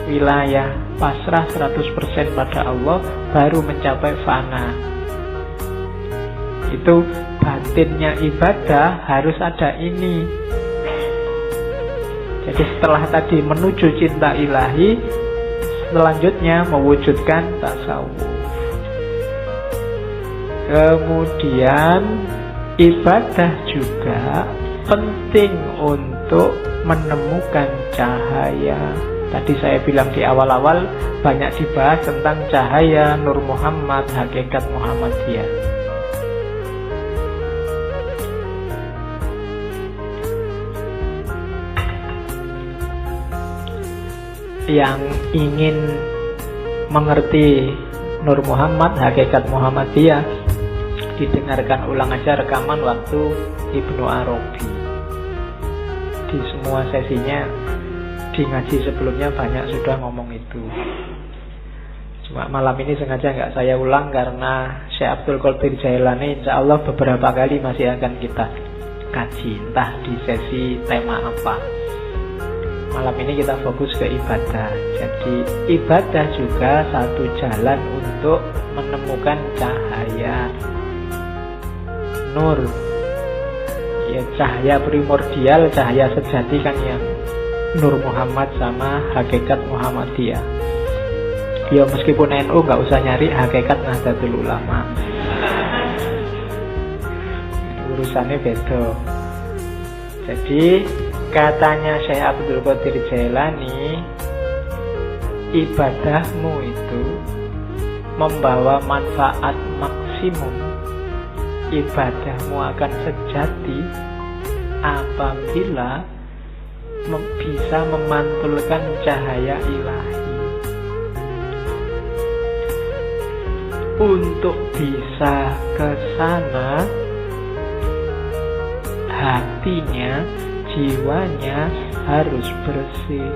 A: wilayah, pasrah 100% pada Allah, baru mencapai fana. Itu batinnya ibadah harus ada ini. Jadi setelah tadi menuju cinta ilahi, selanjutnya mewujudkan tasawuf. Kemudian ibadah juga penting untuk menemukan cahaya. Tadi saya bilang di awal-awal banyak dibahas tentang cahaya Nur Muhammad, hakikat Muhammadiyah. Yang ingin mengerti Nur Muhammad, hakikat Muhammadiyah, didengarkan ulang aja rekaman waktu Ibnu Arabi. Di semua sesinya, di ngaji sebelumnya banyak sudah ngomong itu. Cuma malam ini sengaja nggak saya ulang karena Syekh Abdul Qadir Jailani insya Allah beberapa kali masih akan kita kaji, entah di sesi tema apa. Malam ini kita fokus ke ibadah. Jadi ibadah juga satu jalan untuk menemukan cahaya nur. Ya cahaya primordial, cahaya sejati kan yang Nur Muhammad sama hakikat Muhammadiyah. Ya meskipun NU nggak usah nyari hakikat Nahdlatul Ulama. Urusannya beda. Jadi katanya Syekh Abdul Qadir Jailani, ibadahmu itu membawa manfaat maksimum, ibadahmu akan sejati apabila bisa memantulkan cahaya ilahi. Untuk bisa ke sana, hatinya, jiwanya harus bersih.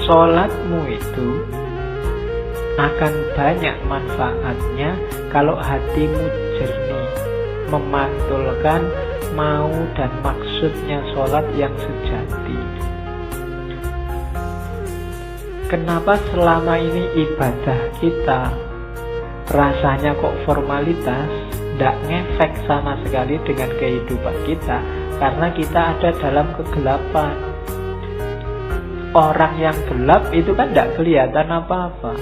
A: Sholatmu itu akan banyak manfaatnya kalau hatimu jernih, memantulkan mau dan maksudnya sholat yang sejati. Kenapa selama ini ibadah kita rasanya kok formalitas, tidak ngefek sama sekali dengan kehidupan kita? Karena kita ada dalam kegelapan. Orang yang gelap itu kan tidak kelihatan apa-apa.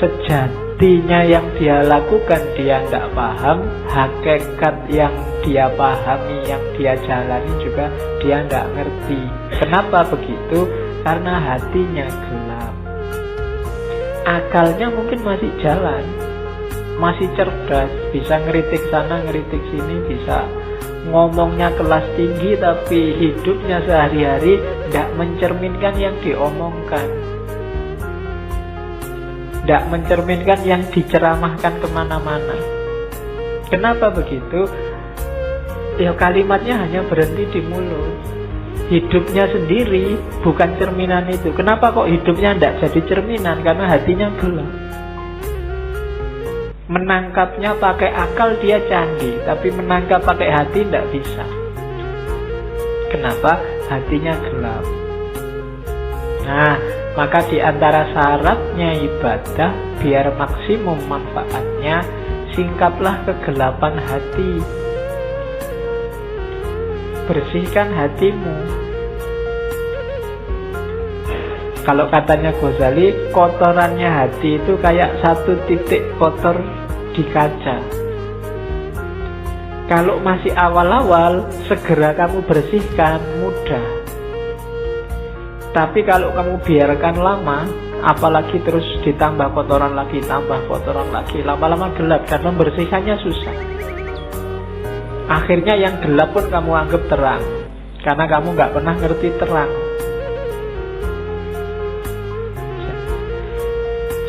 A: Sejatinya yang dia lakukan dia tidak paham, hakikat yang dia pahami, yang dia jalani juga dia tidak ngerti. Kenapa begitu? Karena hatinya gelap. Akalnya mungkin masih jalan, masih cerdas, bisa ngeritik sana, ngeritik sini, bisa ngomongnya kelas tinggi, tapi hidupnya sehari-hari tidak mencerminkan yang diomongkan, tidak mencerminkan yang diceramahkan kemana-mana. Kenapa begitu? Ya kalimatnya hanya berhenti di mulut. Hidupnya sendiri bukan cerminan itu. Kenapa kok hidupnya tidak jadi cerminan? Karena hatinya gelap. Menangkapnya pakai akal dia canggih, tapi menangkap pakai hati tidak bisa. Kenapa? Hatinya gelap. Nah, maka di antara syaratnya ibadah biar maksimum manfaatnya, singkaplah kegelapan hati. Bersihkan hatimu. Kalau katanya Ghazali, kotorannya hati itu kayak satu titik kotor di kaca. Kalau masih awal-awal, segera kamu bersihkan, mudah. Tapi kalau kamu biarkan lama, apalagi terus ditambah kotoran lagi, tambah kotoran lagi, lama-lama gelap, karena bersihkannya susah. Akhirnya yang gelap pun kamu anggap terang, karena kamu nggak pernah ngerti terang.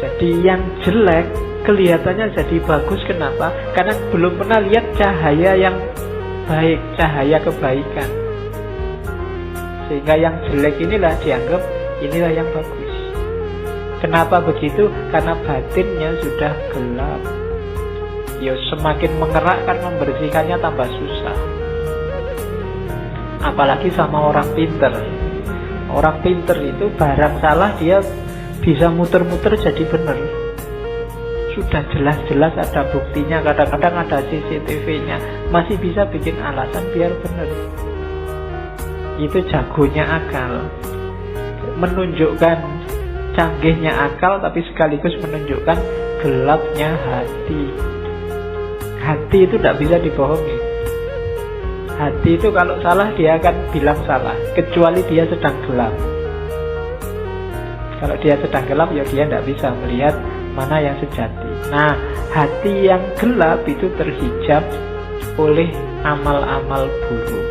A: Jadi yang jelek kelihatannya jadi bagus. Kenapa? Karena belum pernah lihat cahaya yang baik, cahaya kebaikan. Sehingga yang jelek inilah dianggap inilah yang bagus. Kenapa begitu? Karena batinnya sudah gelap. Ya semakin mengerakkan, membersihkannya tambah susah. Apalagi sama orang pinter. Orang pinter itu barang salah dia bisa muter-muter jadi benar. Sudah jelas-jelas ada buktinya, kadang-kadang ada CCTV-nya, masih bisa bikin alasan biar benar. Itu jagonya akal. Menunjukkan canggihnya akal, tapi sekaligus menunjukkan gelapnya hati. Hati itu tidak bisa dibohongi. Hati itu kalau salah dia akan bilang salah, kecuali dia sedang gelap. Kalau dia sedang gelap, ya dia tidak bisa melihat mana yang sejati. Nah, hati yang gelap itu terhijab oleh amal-amal buruk.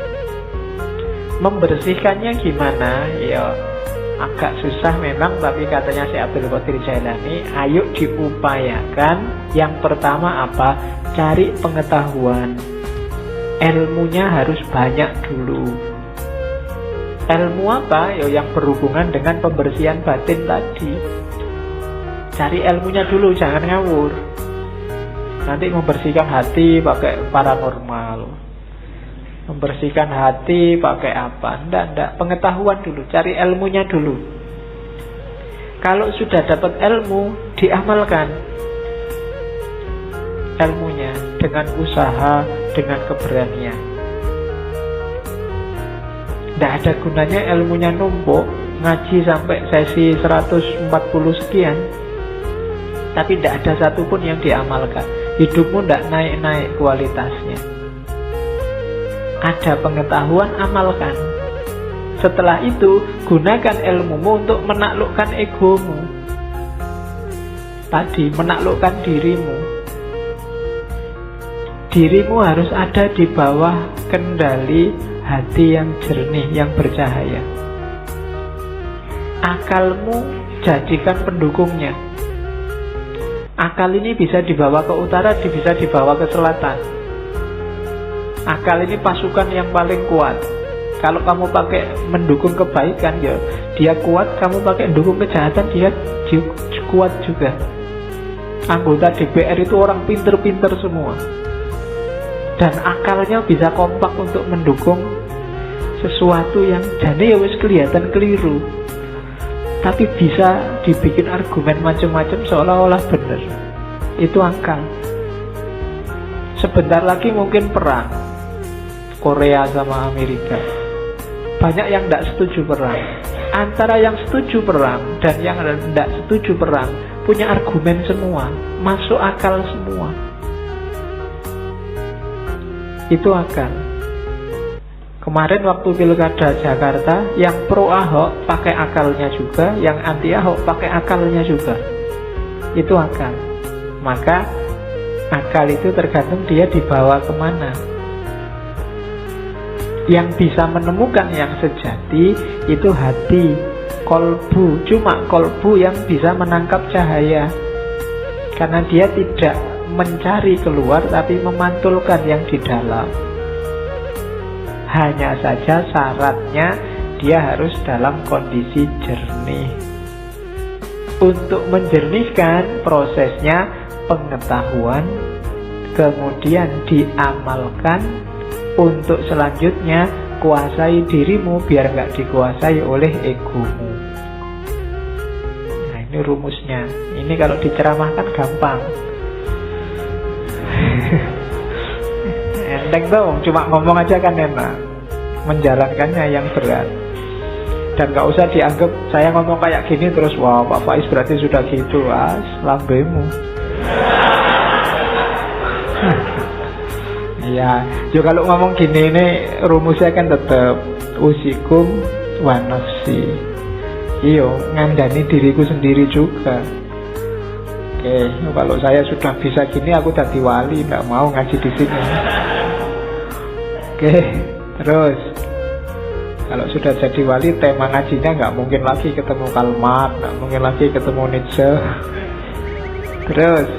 A: Membersihkannya gimana? Ya agak susah memang, tapi katanya Syekh Abdul Qadir Jailani, ayo diupayakan. Yang pertama apa? Cari pengetahuan. Ilmunya harus banyak dulu. Ilmu apa? Ya yang berhubungan dengan pembersihan batin tadi. Cari ilmunya dulu, jangan ngawur. Nanti membersihkan hati pakai paranormal, membersihkan hati pakai apa? Ndak. Pengetahuan dulu, cari ilmunya dulu. Kalau sudah dapat ilmu, diamalkan ilmunya dengan usaha, dengan keberanian. Tidak ada gunanya ilmunya numpuk, ngaji sampai sesi 140 sekian, tapi tidak ada satupun yang diamalkan. Hidupmu tidak naik-naik kualitasnya. Ada pengetahuan, amalkan. Setelah itu, gunakan ilmumu untuk menaklukkan egomu. Tadi, menaklukkan dirimu. Dirimu harus ada di bawah kendali hati yang jernih, yang bercahaya. Akalmu jadikan pendukungnya. Akal ini bisa dibawa ke utara, bisa dibawa ke selatan. Akal ini pasukan yang paling kuat. Kalau kamu pakai mendukung kebaikan, ya dia kuat. Kamu pakai mendukung kejahatan, dia kuat juga. Anggota DPR itu orang pinter-pinter semua. Dan akalnya bisa kompak untuk mendukung sesuatu yang jane ya wis kelihatan keliru, tapi bisa dibikin argumen macam-macam seolah-olah benar. Itu akal. Sebentar lagi mungkin perang Korea sama Amerika. Banyak yang tidak setuju perang. Antara yang setuju perang dan yang tidak setuju perang punya argumen semua, masuk akal semua. Itu akal. Kemarin waktu pilkada Jakarta, yang pro Ahok pakai akalnya juga, yang anti Ahok pakai akalnya juga. Itu akal. Maka akal itu tergantung dia dibawa kemana. Yang bisa menemukan yang sejati itu hati, kolbu. Cuma kolbu yang bisa menangkap cahaya, karena dia tidak mencari keluar tapi memantulkan yang di dalam. Hanya saja syaratnya dia harus dalam kondisi jernih. Untuk menjernihkan prosesnya pengetahuan, kemudian diamalkan. Untuk selanjutnya kuasai dirimu biar nggak dikuasai oleh egomu. Nah, ini rumusnya. Ini kalau diceramahkan gampang. Enteng dong, cuma ngomong aja kan enak. Menjalankannya yang berat. Dan gak usah dianggap saya ngomong kayak gini terus wah Pak Faiz berarti sudah gitu. Lambemu. Iya, juga kalau ngomong gini ini rumusnya kan tetap usikum wa nafsi. Iyo, ngandani diriku sendiri juga. Oke, kalau saya sudah bisa gini aku jadi wali, nggak mau ngaji di sini. Oke, terus kalau sudah jadi wali, tema ngajinya nggak mungkin lagi ketemu Karl Marx, nggak mungkin lagi ketemu Nietzsche. Terus